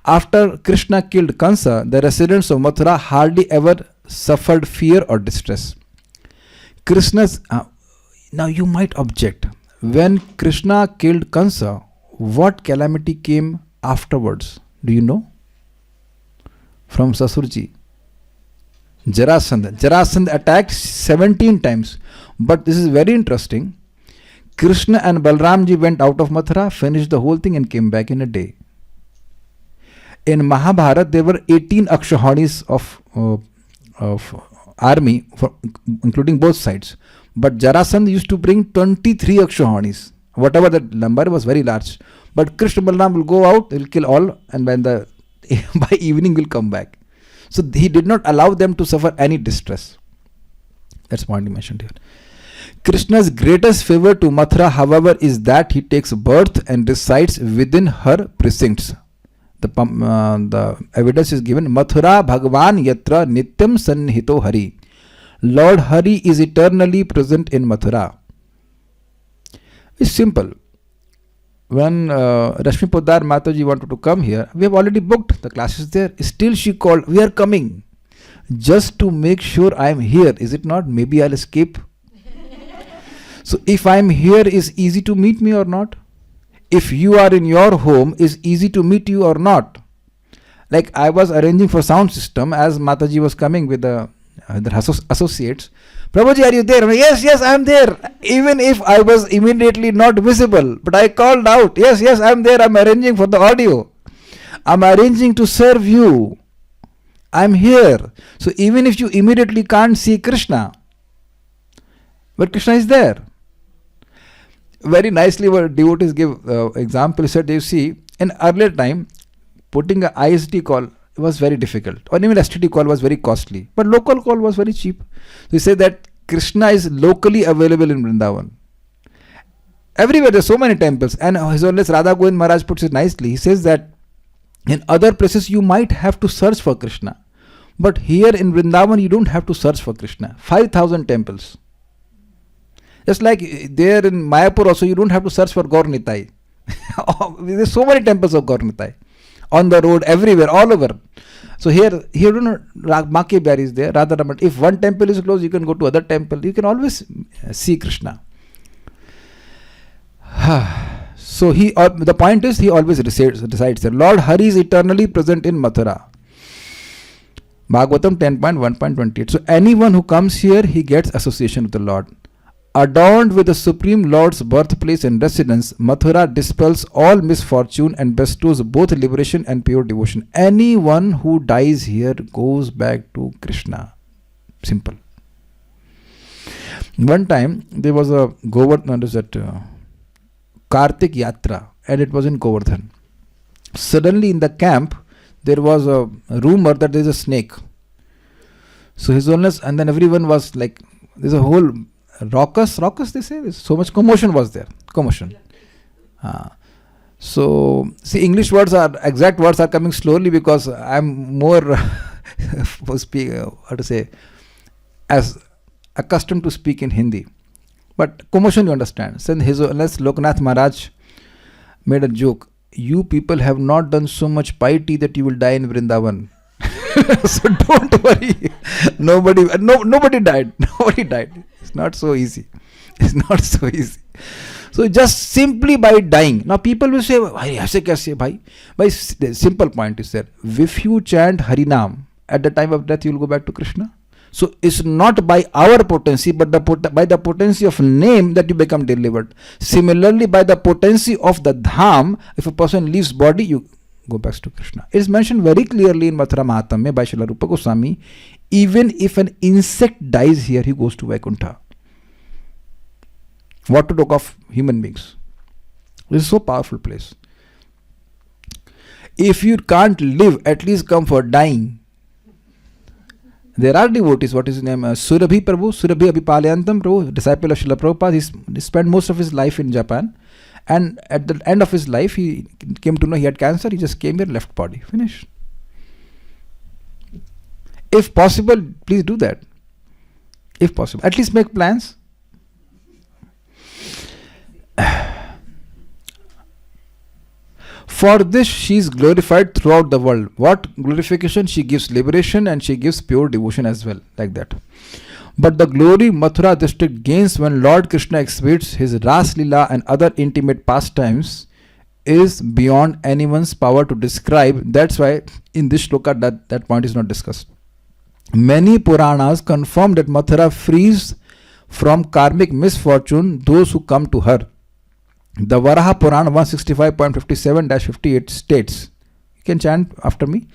After Krishna killed Kamsa, the residents of Mathura hardly ever suffered fear or distress. Krishna's now you might object, when Krishna killed Kamsa, what calamity came afterwards? Do you know? From Sasurji. Jarasandha attacked 17 times. But this is very interesting. Krishna and Balramji went out of Mathura, finished the whole thing and came back in a day. In Mahabharata, there were 18 Akshahanis of army, including both sides. But Jarasandha used to bring 23 Akshahanis. Whatever the number was very large. But Krishna Balaram will go out, will kill all, and by evening will come back. So he did not allow them to suffer any distress. That's point he mentioned here. Krishna's greatest favor to Mathura, however, is that he takes birth and resides within her precincts. The evidence is given. Mathura Bhagavan Yatra Nityam Sannihito Hari. Lord Hari is eternally present in Mathura. It's simple. When Rashmi Poddar Mataji wanted to come here, we have already booked the classes there. Still she called, we are coming. Just to make sure I am here. Is it not? Maybe I'll escape. So if I am here, is easy to meet me or not? If you are in your home, is easy to meet you or not? Like I was arranging for sound system as Mataji was coming with the associates. Prabhuji, are you there? Yes, I am there. Even if I was immediately not visible, but I called out, yes, I am there. I am arranging for the audio. I am arranging to serve you. I am here. So even if you immediately can't see Krishna, but Krishna is there. Very nicely, what devotees give example. Said, you see, in earlier time, putting a ISD call was very difficult, or even STD call was very costly, but local call was very cheap. So he said that Krishna is locally available in Vrindavan. Everywhere there are so many temples, and His Holiness Radha Govind Maharaj puts it nicely. He says that in other places you might have to search for Krishna, but here in Vrindavan you don't have to search for Krishna. 5,000 temples. Just like there in Mayapur also, you don't have to search for Gaur Nitai. There are so many temples of Gaur Nitai. On the road, everywhere, all over. So here Maki Bihari is there, Radha. If one temple is closed, you can go to other temple. You can always see Krishna. So the point is, he always resides there. Lord Hari is eternally present in Mathura. Bhagavatam 10.1.28. So anyone who comes here, he gets association with the Lord. Adorned with the Supreme Lord's birthplace and residence, Mathura dispels all misfortune and bestows both liberation and pure devotion. Anyone who dies here goes back to Krishna. Simple. One time there was a Govardhan, Kartik Yatra, and it was in Govardhan. Suddenly in the camp there was a rumor that there is a snake. So His Holiness, and then everyone was like, there's a whole raucous they say, so much commotion was there. So see, English words are, exact words are coming slowly because I'm more as accustomed to speak in Hindi. But commotion you understand. So His Holiness Loknath Maharaj made a joke. You people have not done so much piety that you will die in Vrindavan. So don't worry. Nobody died. Nobody died. It's not so easy. It's not so easy. So just simply by dying. Now people will say, "Bhai, aise kaise, bhai?" By the simple point is there. If you chant Harinam at the time of death, you will go back to Krishna. So it's not by our potency, but by the potency of name that you become delivered. Similarly, by the potency of the dham, if a person leaves body, you go back to Krishna. It is mentioned very clearly in Mathura Mahatmya by Srila Rupa Goswami. Even if an insect dies here, he goes to Vaikuntha. What to talk of human beings? This is so powerful place. If you can't live, at least come for dying. There are devotees, what is his name? Surabhi Prabhu, Surabhi Abhipalyantam Prabhu, disciple of Srila Prabhupada. He spent most of his life in Japan. And at the end of his life, he came to know he had cancer. He just came here, left body. Finished. If possible, please do that. If possible. At least make plans. For this she is glorified throughout the world. What glorification? She gives liberation and she gives pure devotion as well, like that. But the glory Mathura district gains when Lord Krishna exhibits his Ras Leela and other intimate pastimes is beyond anyone's power to describe. That's why in this shloka that point is not discussed. Many Puranas confirm that Mathura frees from karmic misfortune those who come to her. The Varaha Purana 165.57-58 states, you can chant after me,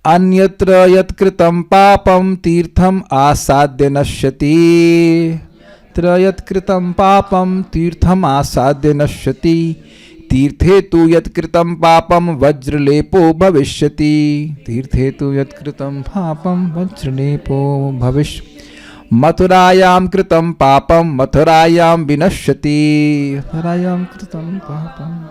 Anyatra yat kritam papam tirtham asadya nashyati. Trayat kritam papam tirtham asadya nashyati. Tirthe tu yat kritam papam vajralepo bhavishyati. Tirthe tu yat kritam papam vajralepo bhavishyati. Mathurayam kritam papam mathurayam vinashyati. Mathurayam kritam papam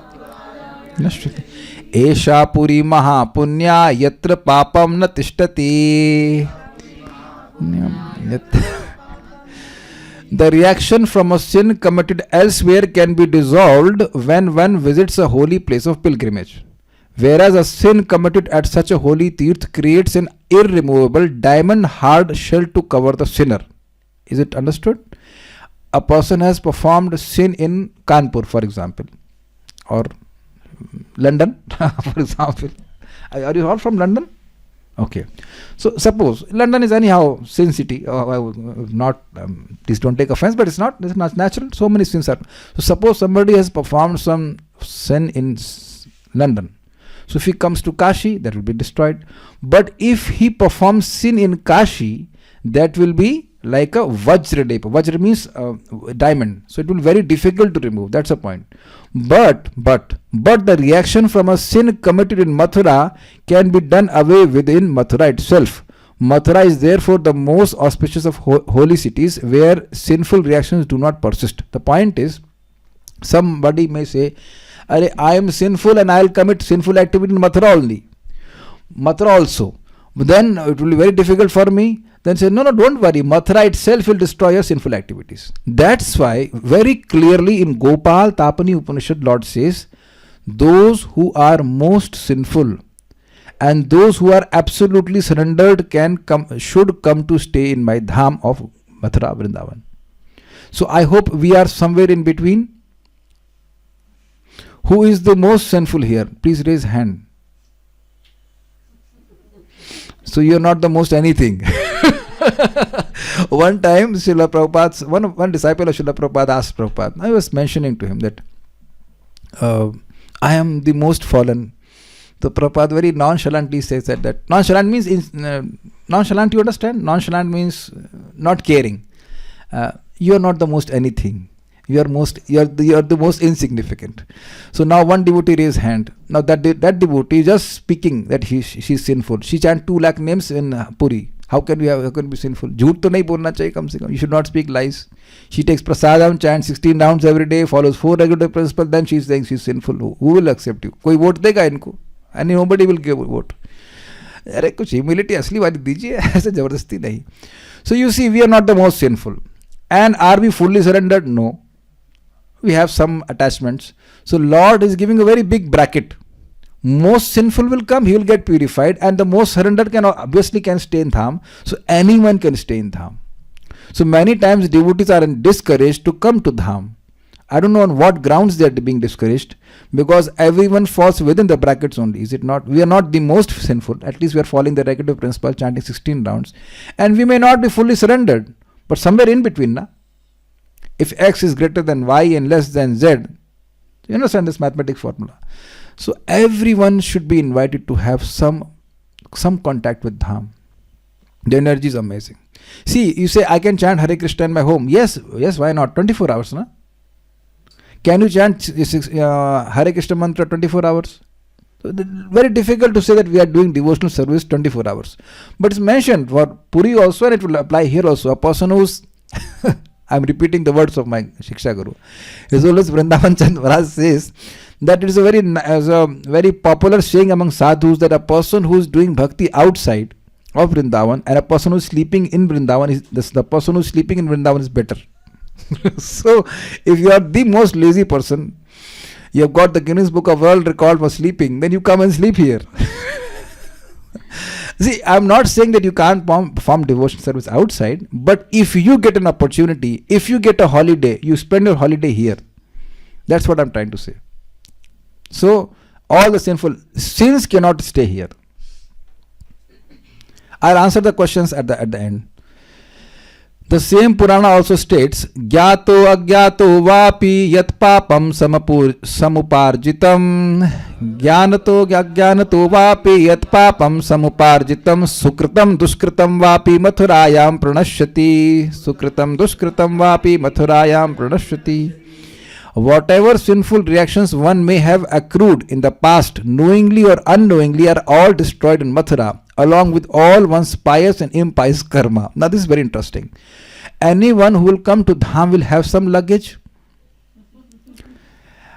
vinashyati. Esha puri mahapunya yatra papam na tishtati. The reaction from a sin committed elsewhere can be dissolved when one visits a holy place of pilgrimage. Whereas a sin committed at such a holy tirth creates an irremovable diamond hard shell to cover the sinner. Is it understood? A person has performed sin in Kanpur, for example, or London, for example. Are you all from London? Okay. So suppose London is anyhow sin city. Not please don't take offense, but it's not natural. So many sins are. So suppose somebody has performed some sin in London. So if he comes to Kashi, that will be destroyed. But if he performs sin in Kashi, that will be like a Vajra. Vajra means diamond. So it will be very difficult to remove. That's the point. But the reaction from a sin committed in Mathura can be done away within Mathura itself. Mathura is therefore the most auspicious of holy cities where sinful reactions do not persist. The point is, somebody may say, I am sinful and I will commit sinful activity in Mathura only. Mathura also. But then it will be very difficult for me. Then say, no, don't worry. Mathura itself will destroy your sinful activities. That's why very clearly in Gopal Tapani Upanishad, Lord says, those who are most sinful and those who are absolutely surrendered should come to stay in my dham of Mathura Vrindavan. So I hope we are somewhere in between. Who is the most sinful here? Please raise hand. So you are not the most anything. One time, Srila Prabhupada's one disciple of Srila Prabhupada asked Prabhupada. I was mentioning to him that I am the most fallen. So Prabhupada very nonchalantly says that nonchalant means nonchalant. You understand? Nonchalant means not caring. You are not the most anything. You are the most insignificant. So now one devotee raised hand. Now that devotee is just speaking that she is sinful. She chants 2 lakh names in Puri. How can we be sinful? Jhoot to nahi bolna chahiye kam se kam. You should not speak lies. She takes prasadam, chants 16 rounds every day, follows 4 regular principles. Then she is saying she is sinful. Who will accept you? Koi vote dega inko? And nobody will give a vote. अरे कुछ humility असली वाली दीजिए, ऐसे जबरदस्ती नहीं. So you see, we are not the most sinful. And are we fully surrendered? No. we have some attachments. So Lord is giving a very big bracket. Most sinful will come, he will get purified, and the most surrendered can obviously can stay in dham. So anyone can stay in dham. So many times devotees are discouraged to come to dham. I don't know on what grounds they are being discouraged, because everyone falls within the brackets only, is it not? We are not the most sinful, at least we are following the negative principle, chanting 16 rounds, and we may not be fully surrendered, but somewhere in between, na? If x is greater than y and less than z, you understand this mathematical formula. So everyone should be invited to have some contact with dham. The energy is amazing. See, you say I can chant Hare Krishna in my home. Yes, why not? 24 hours, na? Can you chant Hare Krishna mantra 24 hours? So very difficult to say that we are doing devotional service 24 hours. But it's mentioned for Puri also, and it will apply here also. A person who's, I'm repeating the words of my Shiksha Guru. His Holiness Vrindavan Chand Maharaj says that it is a very popular saying among sadhus that a person who is doing bhakti outside of Vrindavan and a person who is sleeping in Vrindavan, the person who is sleeping in Vrindavan is better. So if you are the most lazy person, you have got the Guinness Book of World Record for sleeping, then you come and sleep here. See, I'm not saying that you can't perform devotion service outside, but if you get an opportunity, if you get a holiday, you spend your holiday here. That's what I'm trying to say. So all the sinful sins cannot stay here. I'll answer the questions at the end. The same Purana also states, Gyato agyato vapi yat papam samuparjitam, Gyanato agyanato vapi yat papam samuparjitam, Sukritam duskritam vapi mathurayam pranashyati, Sukritam duskritam vapi mathurayam pranashyati. Whatever sinful reactions one may have accrued in the past, knowingly or unknowingly, are all destroyed in Mathura, along with all one's pious and impious karma. Now this is very interesting. Anyone who will come to dham will have some luggage.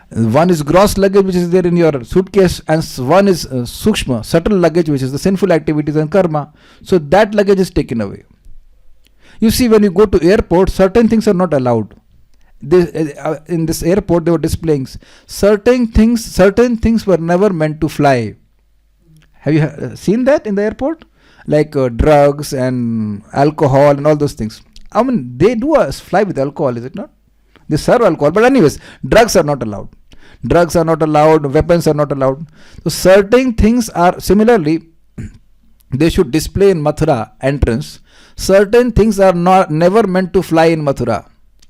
One is gross luggage, which is there in your suitcase, and one is sukshma, subtle luggage, which is the sinful activities and karma. So that luggage is taken away. You see, when you go to airport, certain things are not allowed. In this airport, they were displaying certain things were never meant to fly. Have you seen that in the airport? Like drugs and alcohol and all those things. I mean, they do fly with alcohol, is it not? They serve alcohol. But anyways, drugs are not allowed. Drugs are not allowed. Weapons are not allowed. So certain things are, similarly, they should display in Mathura entrance. Certain things are never meant to fly in Mathura.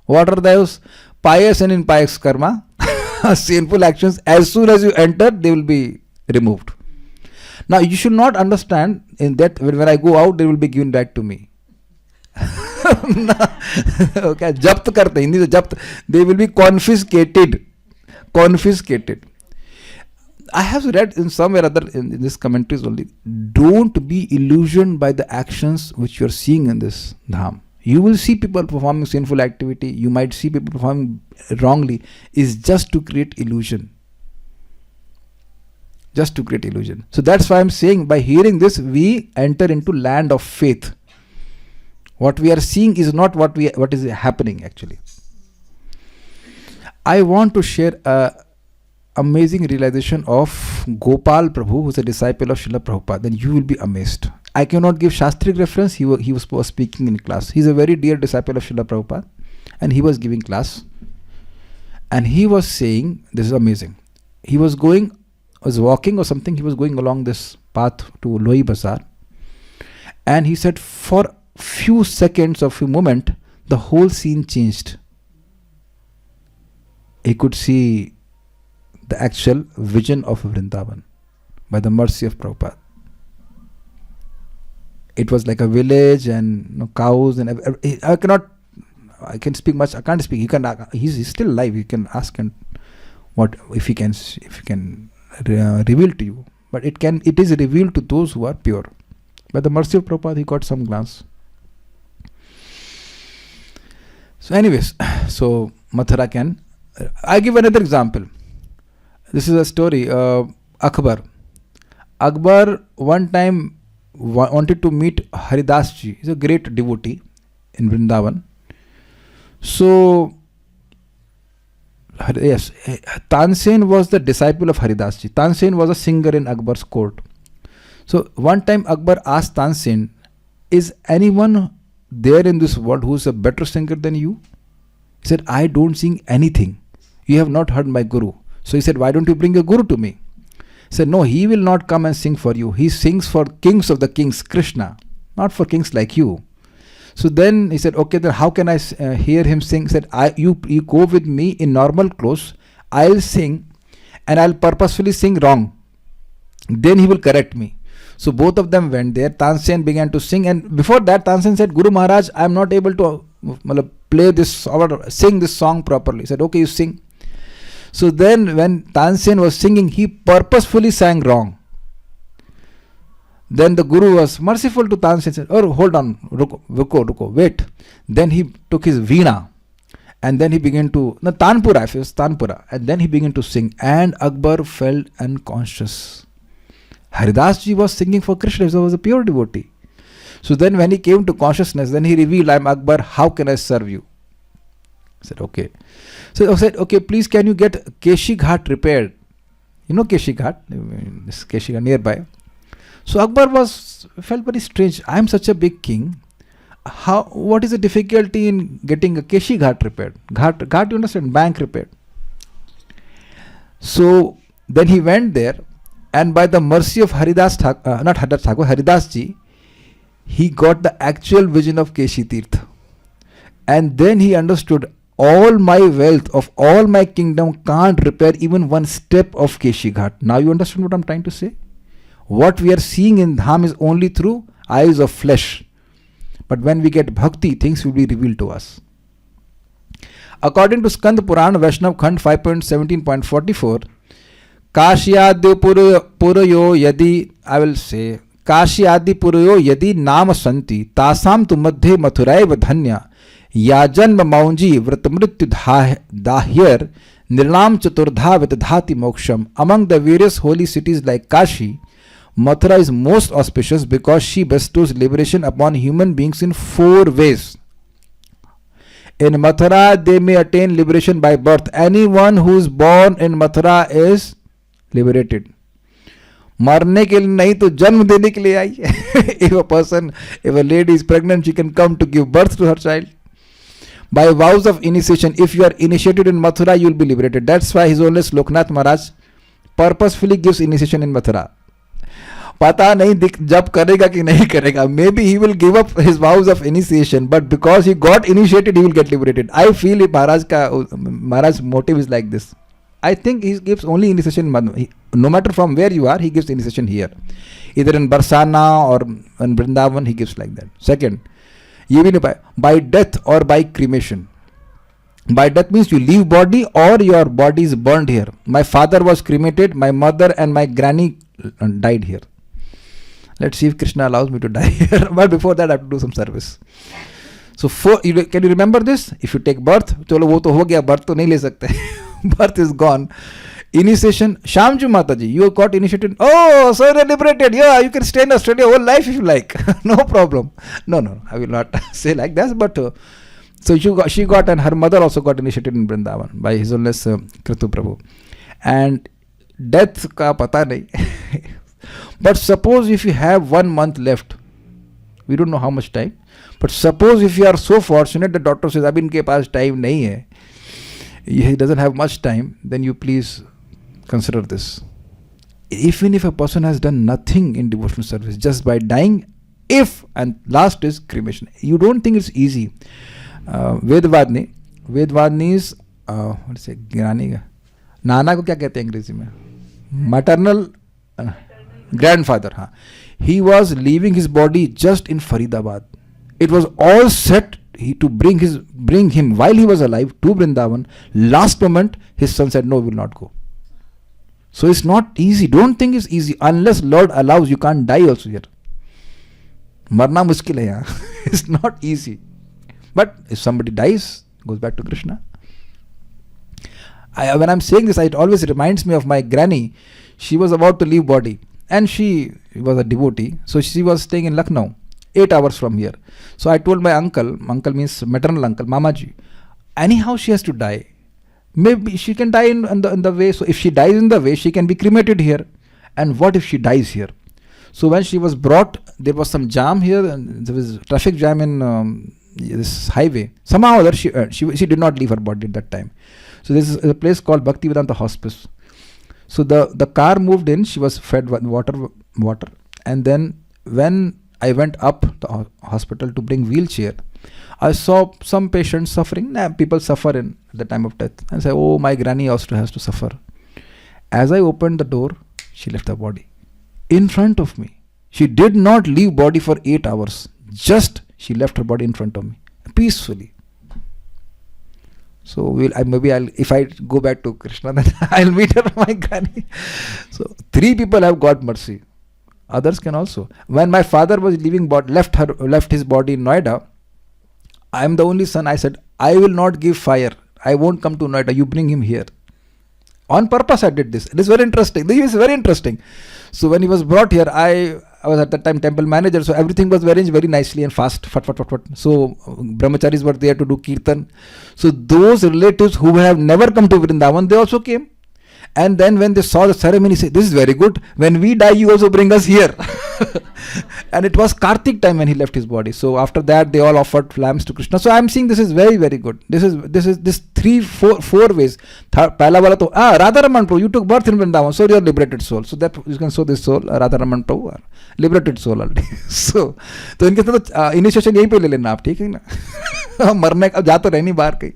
What are those? Pious and impious karma, sinful actions. As soon as you enter, they will be removed. Now you should not understand in that when I go out, they will be given back to me. Okay, japt karte, Hindi se japt. They will be confiscated. I have read in somewhere other in this commentaries only. Don't be illusioned by the actions which you are seeing in this dham. You will see people performing sinful activity. You might see people performing wrongly. Is just to create illusion. Just to create illusion. So that's why I'm saying by hearing this, we enter into land of faith. What we are seeing is not what is happening actually. I want to share a amazing realization of Gopal Prabhu, who is a disciple of Srila Prabhupada. Then you will be amazed. I cannot give Shastric reference. He was speaking in class. He's a very dear disciple of Srila Prabhupada, and he was giving class. And he was saying, this is amazing. He was walking or something. He was going along this path to Loi Bazaar, and he said, for few seconds of a moment, the whole scene changed. He could see the actual vision of Vrindavan by the mercy of Prabhupada. It was like a village and cows and I can speak much. I can't speak. He's still alive. You can ask him what if he can reveal to you. But it is revealed to those who are pure. By the mercy of Prabhupada, he got some glance. So anyways, so Mathura can. I give another example. This is a story. Akbar one time wanted to meet Haridas ji. He's a great devotee in Vrindavan. So Yes, Tansen was the disciple of Haridas ji. Tansen was a singer in Akbar's court. So one time Akbar asked Tansen, is anyone there in this world who is a better singer than you? He said, I don't sing anything. You have not heard my guru. So he said, why don't you bring a guru to me? He said, no, he will not come and sing for you. He sings for kings of the kings, Krishna, not for kings like you. So then he said, okay, then how can I hear him sing? He said, you go with me in normal clothes. I'll sing and I'll purposefully sing wrong. Then he will correct me. So both of them went there. Tansen began to sing, and before that Tansen said, Guru Maharaj, I am not able to play this or sing this song properly. He said, okay, you sing. So then when Tansen was singing, he purposefully sang wrong. Then the Guru was merciful to Tansen, said, oh, hold on, ruko, wait. Then he took his veena and then he began to, Tanpura, if it was Tanpura, and then he began to sing, and Akbar felt unconscious. Haridas ji was singing for Krishna, he was a pure devotee. So then when he came to consciousness, then he revealed, I am Akbar, how can I serve you? I said, okay. So I said, okay, please can you get Keshi Ghat repaired? You know Keshi Ghat? This Keshi Ghat nearby. So Akbar felt very strange. I am such a big king. What is the difficulty in getting a Keshi Ghat repaired? Ghat, you understand? Bank repaired. So then he went there, and by the mercy of Haridas ji, he got the actual vision of Keshi Tirth. And then he understood, all my wealth of all my kingdom can't repair even one step of Keshi Ghat. Now you understand what I'm trying to say? What we are seeing in Dham is only through eyes of flesh. But when we get bhakti, things will be revealed to us. According to Skand Puran, Vaishnav Khand 5.17.44, Kashyadi Purayo Yadi, I will say, Kashyadi Purayo Yadi Nama Santi, Tasam tu Madhe Mathuraiva Dhanya, Yajanma Maunji Vratamrityu Dahyar, Nirnam Chaturdha Vidhati Moksham. Among the various holy cities like Kashi, Mathura is most auspicious because she bestows liberation upon human beings in 4 ways. In Mathura, they may attain liberation by birth. Anyone who is born in Mathura is liberated. मरने के लिए नहीं तो जन्म देने के लिए आई. If a lady is pregnant, she can come to give birth to her child. By vows of initiation, if you are initiated in Mathura, you will be liberated. That's why His Holiness Loknath Maharaj purposefully gives initiation in Mathura. पता नहीं जब करेगा कि नहीं करेगा. Maybe he will give up his vows of initiation, but because he got initiated, he will get liberated. I feel Maharaj's motive is like this. I think he gives only initiation, no matter from where you are, he gives initiation here. Either in Barsana or in Vrindavan, he gives like that. Second, by death or by cremation. By death means you leave body or your body is burned here. My father was cremated, my mother and my granny died here. Let's see if Krishna allows me to die here. But before that, I have to do some service. So, can you remember this? If you take birth, chalo wo to ho gaya, birth to nahi le sakte. Birth is gone. Initiation, Shamju Mataji, you got initiated. Oh, so you're liberated. Yeah, you can stay in Australia whole life if you like. No problem. No, I will not say like that. But so she got, and her mother also got initiated in Vrindavan by His Holiness Kritu Prabhu. And death ka pata nahi. But suppose if you have 1 month left, we don't know how much time, but suppose if you are so fortunate, the doctor says, abhi inke paas time nahi hai, he doesn't have much time, then you please consider this. Even if a person has done nothing in devotional service, just by dying, and last is cremation. You don't think it's easy. Vedvadni is, what to say, Nana ko kya kehte hain अंग्रेजी में? Maternal grandfather. He was leaving his body just in Faridabad. It was all set to bring him while he was alive to Vrindavan. Last moment, his son said, no, we will not go. So it's not easy. Don't think it's easy. Unless Lord allows, you can't die also here. Marna mushkil hai yahan. It's not easy. But if somebody dies, goes back to Krishna. When I'm saying this, it always reminds me of my granny. She was about to leave body. And she was a devotee. So she was staying in Lucknow, 8 hours from here. So I told my uncle means maternal uncle, Mamaji, anyhow she has to die. Maybe she can die in the way. So if she dies in the way, she can be cremated here. And what if she dies here? So when she was brought, there was some jam here, and there was traffic jam in this highway. Somehow or other, she did not leave her body at that time. So this is a place called Bhakti Vedanta Hospice. So the car moved in. She was fed water, and then when I went up the hospital to bring wheelchair, I saw some patients suffering. People suffer at the time of death, and say, "Oh, my granny also has to suffer." As I opened the door, she left the body in front of me. She did not leave body for 8 hours. Just she left her body in front of me peacefully. So if I go back to Krishna, then I'll meet her, my granny. So 3 people have got mercy. Others can also. When my father was left his body in Noida, I am the only son. I said, I will not give fire. I won't come to Noida. You bring him here. On purpose I did this. It is very interesting. This is very interesting. So when he was brought here, I was at that time temple manager, so everything was arranged very nicely and fast. Fat. So brahmacharis were there to do kirtan. So those relatives who have never come to Vrindavan, they also came. And then when they saw the ceremony, said, "This is very good. When we die, you also bring us here." And it was Kartik time when he left his body. So after that, they all offered lamps to Krishna. So I am seeing this is very, very good. This is 4 ways. Pehla wala to Radha Raman Prabhu, you took birth in Vrindavan, so you are liberated soul. So that you can show this soul, Radha Raman Prabhu, liberated soul already. So इनके साथ initiation यहीं पे ले लेना आप, ठीक है ना? मरने का जा तो रहनी बाहर कहीं.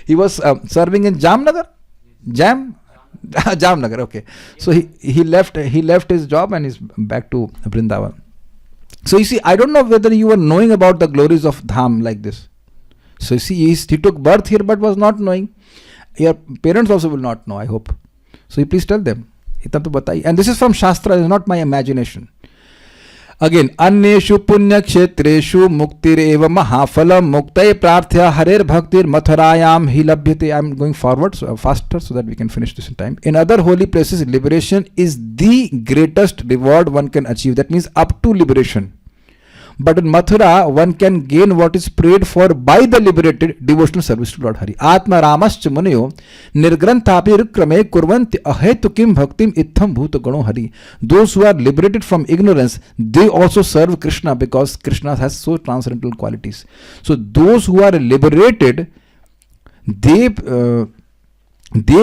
He was serving in Jamnagar. Jamnagar, okay. So he left his job and is back to Vrindavan. So you see, I don't know whether you were knowing about the glories of dham like this. So you see, he took birth here but was not knowing. Your parents also will not know, I hope. So you please tell them. And this is from Shastra, it is not my imagination. Again, अन्येषु पुण्य क्षेत्रेषु मुक्तिरेव महाफलम मुक्तये प्रार्थ्य हरेर भक्तिर मथुरायाम ही लभ्यते. I am going forward faster so that we can finish this in time. In other holy places, liberation is the greatest reward one can achieve. That means up to liberation. But in Mathura, one can gain what is prayed for by the liberated, devotional service to Lord Hari. Atma Ramascha Munayo Nirgranthapi Rukrame Kurvanti Ahetukim Bhaktim Itham Bhuta Gano Hari. Those who are liberated from ignorance, they also serve Krishna because Krishna has so transcendental qualities. So those who are liberated, they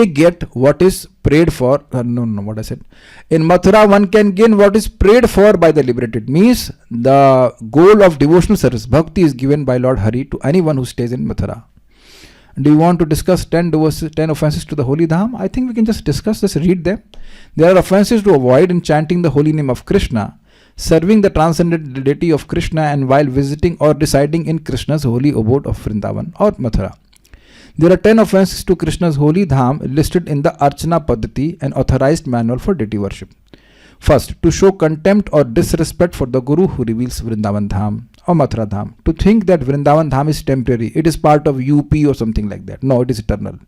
get what is prayed for. What I said. In Mathura, one can gain what is prayed for by the liberated. Means the goal of devotional service, bhakti, is given by Lord Hari to anyone who stays in Mathura. Do you want to discuss 10 offenses to the holy dham? I think we can just discuss this, read them. There are offenses to avoid in chanting the holy name of Krishna, serving the transcendent deity of Krishna, and while visiting or residing in Krishna's holy abode of Vrindavan or Mathura. There are 10 offenses to Krishna's holy dham listed in the Archana Paddhati, an authorized manual for deity worship. First, to show contempt or disrespect for the Guru who reveals Vrindavan Dham or Mathura Dham. To think that Vrindavan Dham is temporary, it is part of UP or something like that. No, it is eternal.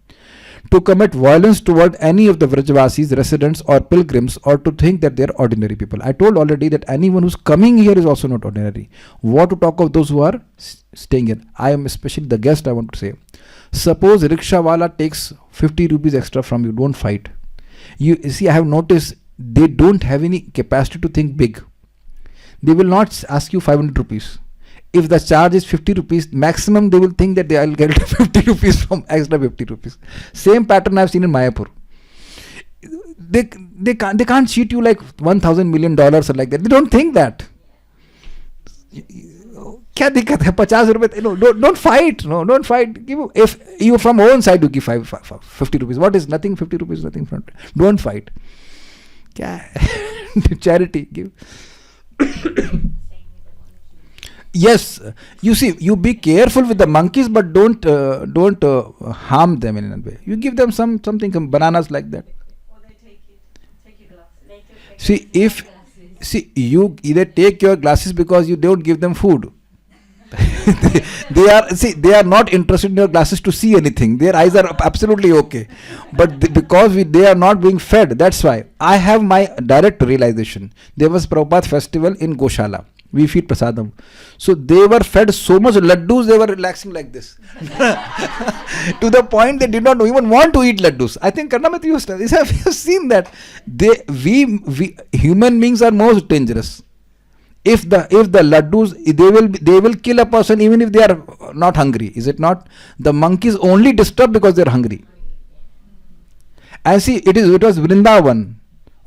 To commit violence toward any of the Vrajavasis, residents or pilgrims, or to think that they are ordinary people. I told already that anyone who is coming here is also not ordinary. What to talk of those who are staying here? I am especially the guest, I want to say. Suppose rickshawala takes 50 rupees extra from you, don't fight. You see, I have noticed they don't have any capacity to think big. They will not ask you 500 rupees. If the charge is 50 rupees, maximum they will think that they will get 50 rupees from extra 50 rupees. Same pattern I have seen in Mayapur. They can't cheat you like $1,000 million or like that. They don't think that. क्या दिक्कत है 50 रुपए? No, don't fight. No, don't fight. If you from own side you give 50 rupees. What is nothing? 50 rupees nothing. Don't fight. Charity give. Yes, you see, you be careful with the monkeys, but don't harm them in any way. You give them something, bananas like that. Or they take your glasses. See, you either take your glasses because you don't give them food. they are not interested in your glasses to see anything. Their eyes are absolutely okay, but because they are not being fed, that's why. I have my direct realization. There was Prabhupada festival in Goshala. We feed prasadam. So they were fed so much laddus, they were relaxing like this. To the point they did not even want to eat laddus. I think Karnamati used to have seen that. We human beings are most dangerous. If the laddus, they will kill a person even if they are not hungry. Is it not? The monkeys only disturb because they are hungry. And see, it was Vrindavan.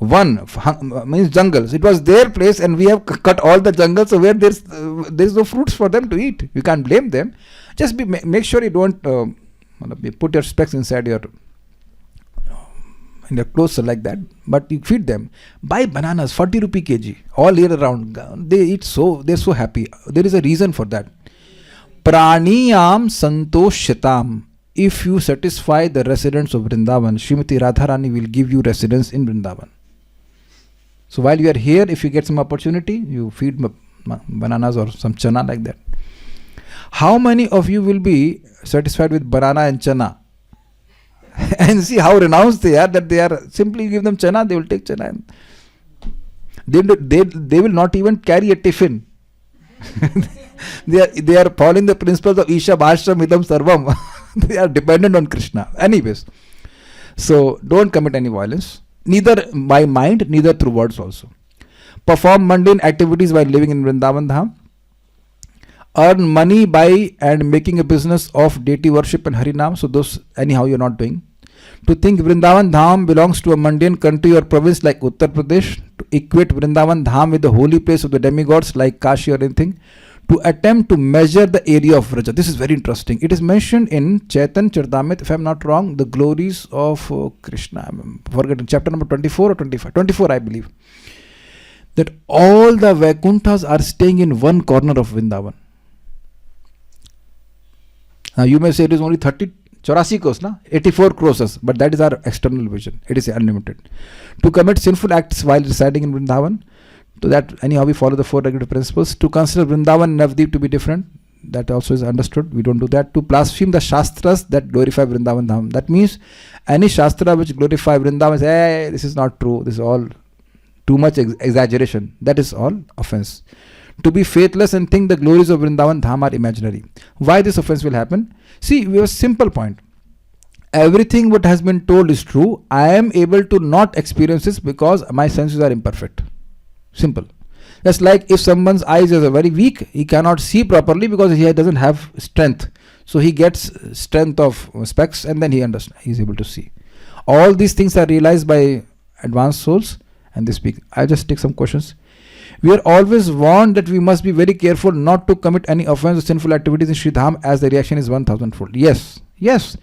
Means jungles. It was their place, and we have cut all the jungles. So where there's no fruits for them to eat. You can't blame them. Just make sure you don't put your specs inside your in their clothes like that, but you feed them. Buy bananas, 40 rupee kg, all year around. They eat they're so happy. There is a reason for that. Praniyam santoshitam. If you satisfy the residents of Vrindavan, Srimati Radharani will give you residence in Vrindavan. So while you are here, if you get some opportunity, you feed bananas or some chana like that. How many of you will be satisfied with banana and chana? And see how renounced they are, that they are simply give them chana, they will take chana. And they will not even carry a tiffin. They are following the principles of Isha Bhashram Idam Sarvam. They are dependent on Krishna. Anyways, so don't commit any violence, neither by mind, neither through words also. Perform mundane activities while living in Vrindavan Dham. Earn money by and making a business of deity worship and Harinam. So those anyhow you're not doing. To think Vrindavan Dham belongs to a mundane country or province like Uttar Pradesh. To equate Vrindavan Dham with the holy place of the demigods like Kashi or anything. To attempt to measure the area of Vraja. This is very interesting. It is mentioned in Chaitanya Charitamrita, if I am not wrong, the glories of Krishna. I'm forgetting chapter number 24 or 25. 24 I believe. That all the Vaikunthas are staying in one corner of Vrindavan. Now you may say it is only 84 crores, na? 84 crores, but that is our external vision. It is unlimited. To commit sinful acts while residing in Vrindavan, to that anyhow we follow the four regulative principles. To consider Vrindavan and Navdeep to be different, that also is understood. We don't do that. To blaspheme the Shastras that glorify Vrindavan Dham. That means any Shastra which glorify Vrindavan, hey, this is not true. This is all too much exaggeration. That is all offense. To be faithless and think the glories of Vrindavan Dham are imaginary. Why this offense will happen? See, we have a simple point. Everything what has been told is true. I am able to not experience this because my senses are imperfect. Simple. Just like if someone's eyes are very weak, he cannot see properly because he doesn't have strength. So he gets strength of specs and then he is able to see. All these things are realized by advanced souls and they speak. I'll just take some questions. We are always warned that we must be very careful not to commit any offense or sinful activities in Sri Dham as the reaction is 1000-fold. Yes.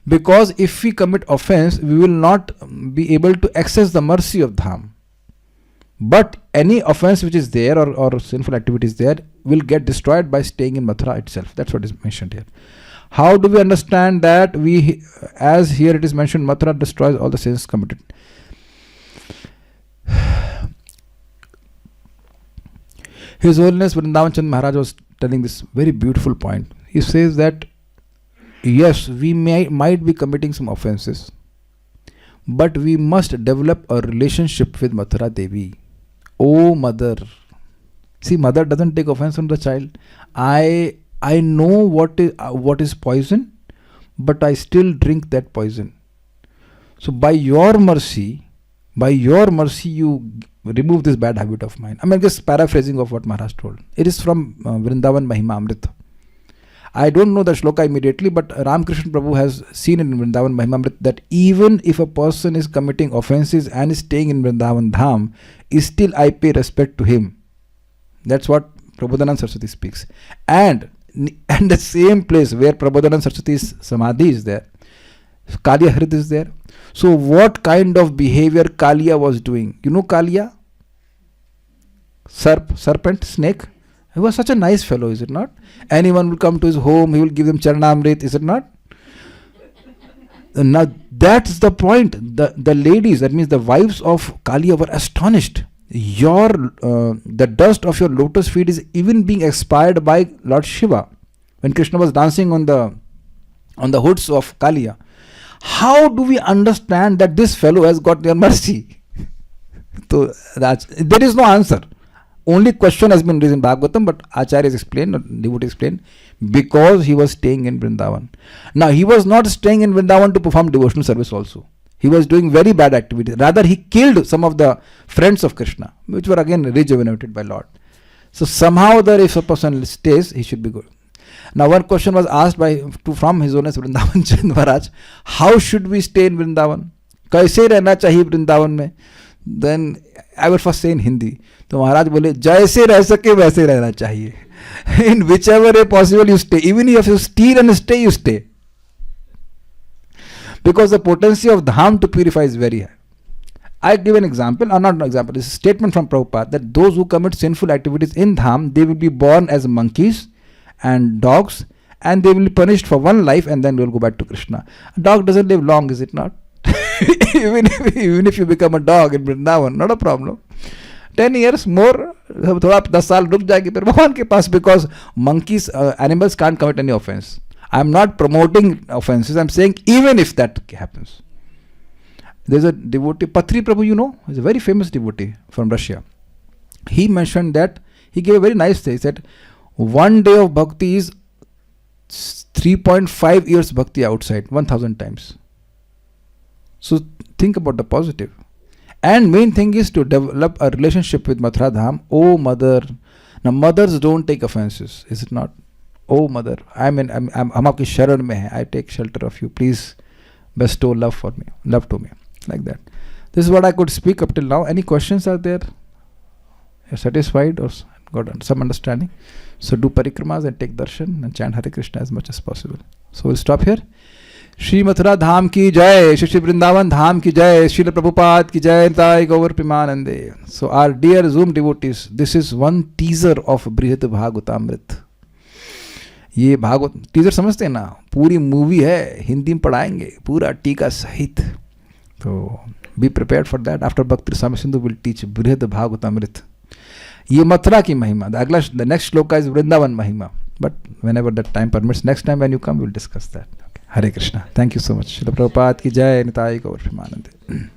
Because if we commit offense, we will not be able to access the mercy of Dham. But any offense which is there or sinful activities there will get destroyed by staying in Mathura itself. That's what is mentioned here. How do we understand that? As here it is mentioned, Mathura destroys all the sins committed. His Holiness Vrindavan Chand Maharaj was telling this very beautiful point. He says that yes, we might be committing some offenses, but we must develop a relationship with Mathura Devi. Oh mother. See, mother doesn't take offense from the child. I know what is poison, but I still drink that poison. So by your mercy you remove this bad habit of mine. I'm just paraphrasing of what Maharaj told. It is from Vrindavan Mahima Amrita. I don't know the shloka immediately, but Ramakrishna Prabhu has seen in Vrindavan Mahima Amrita that even if a person is committing offenses and is staying in Vrindavan Dham, still I pay respect to him. That's what Prabodhananda Saraswati speaks. And the same place where Prabodhananda Saraswati's Samadhi is there, Kaliya Hrid is there. So what kind of behavior Kaliya was doing? You know Kaliya? Serpent, snake. He was such a nice fellow, is it not? Anyone will come to his home, he will give them Charanamrit, is it not? Now that's the point. The ladies, that means the wives of Kaliya, were astonished. The dust of your lotus feet is even being expired by Lord Shiva. When Krishna was dancing on the hoods of Kaliya. How do we understand that this fellow has got your mercy? So there is no answer. only question has been raised in Bhagavatam, but Acharya explained, or devotee explained, because he was staying in Vrindavan. Now, he was not staying in Vrindavan to perform devotional service also. He was doing very bad activities. Rather, he killed some of the friends of Krishna, which were again rejuvenated by Lord. So somehow there, if a person stays, he should be good. Now, one question was asked from His Holiness Vrindavan Chand Maharaj, how should we stay in Vrindavan? कैसे रहना चाहिए वृंदावन में? Then I will first say in Hindi. तो महाराज बोले जैसे रह सके वैसे रहना चाहिए. In whichever way possible you stay. Even if you steal and stay, you stay. Because the potency of dham to purify is very high. I give an example, or not an example, it's a statement from Prabhupada that those who commit sinful activities in dham, they will be born as monkeys and dogs, and they will be punished for one life and then will go back to Krishna. A dog doesn't live long, is it not? even if you become a dog in Vrindavan, not a problem. 10 years more, थोड़ा 10 साल रुक जाएगी फिर भगवान के पास, because monkeys, animals can't commit any offense. I am not promoting offenses, I am saying even if that happens. There's a devotee, Patri Prabhu, you know, he's a very famous devotee from Russia. He mentioned that, he gave a very nice thing. He said, one day of bhakti is 3.5 years bhakti outside, 1000 times. So think about the positive. And main thing is to develop a relationship with Mathura Dham. Oh mother, now mothers don't take offenses, is it not? Oh mother, I'm आपकी शरण में है, I take shelter of you, please bestow love for me, love to me, like that. This is what I could speak up till now. Any questions are there? You're satisfied or got some understanding? So do parikramas and take darshan and chant Hare Krishna as much as possible. So we'll stop here. Shri Mathura धाम की जय, श्री वृंदावन धाम की जय, श्रील प्रभुपाद की जय, ताई गौर प्रेमानंदे. So our dear Zoom devotees, this is one teaser of बृहद भागवतामृत. ये Bhagavat teaser समझते हैं ना, पूरी मूवी है, हिंदी में पढ़ाएंगे पूरा टीका सहित. तो be prepared for that. After भक्ति स्वामी सिंधु विल टीच बृहद भागवतामृत. ये मथुरा की महिमा. अगला the next shloka is Vrindavan mahima. But whenever that time permits, next time when you come, we will discuss that. Okay. Hare Krishna. Thank you so much. Srila Prabhupada ki jai, Nitai Gaur Premanande.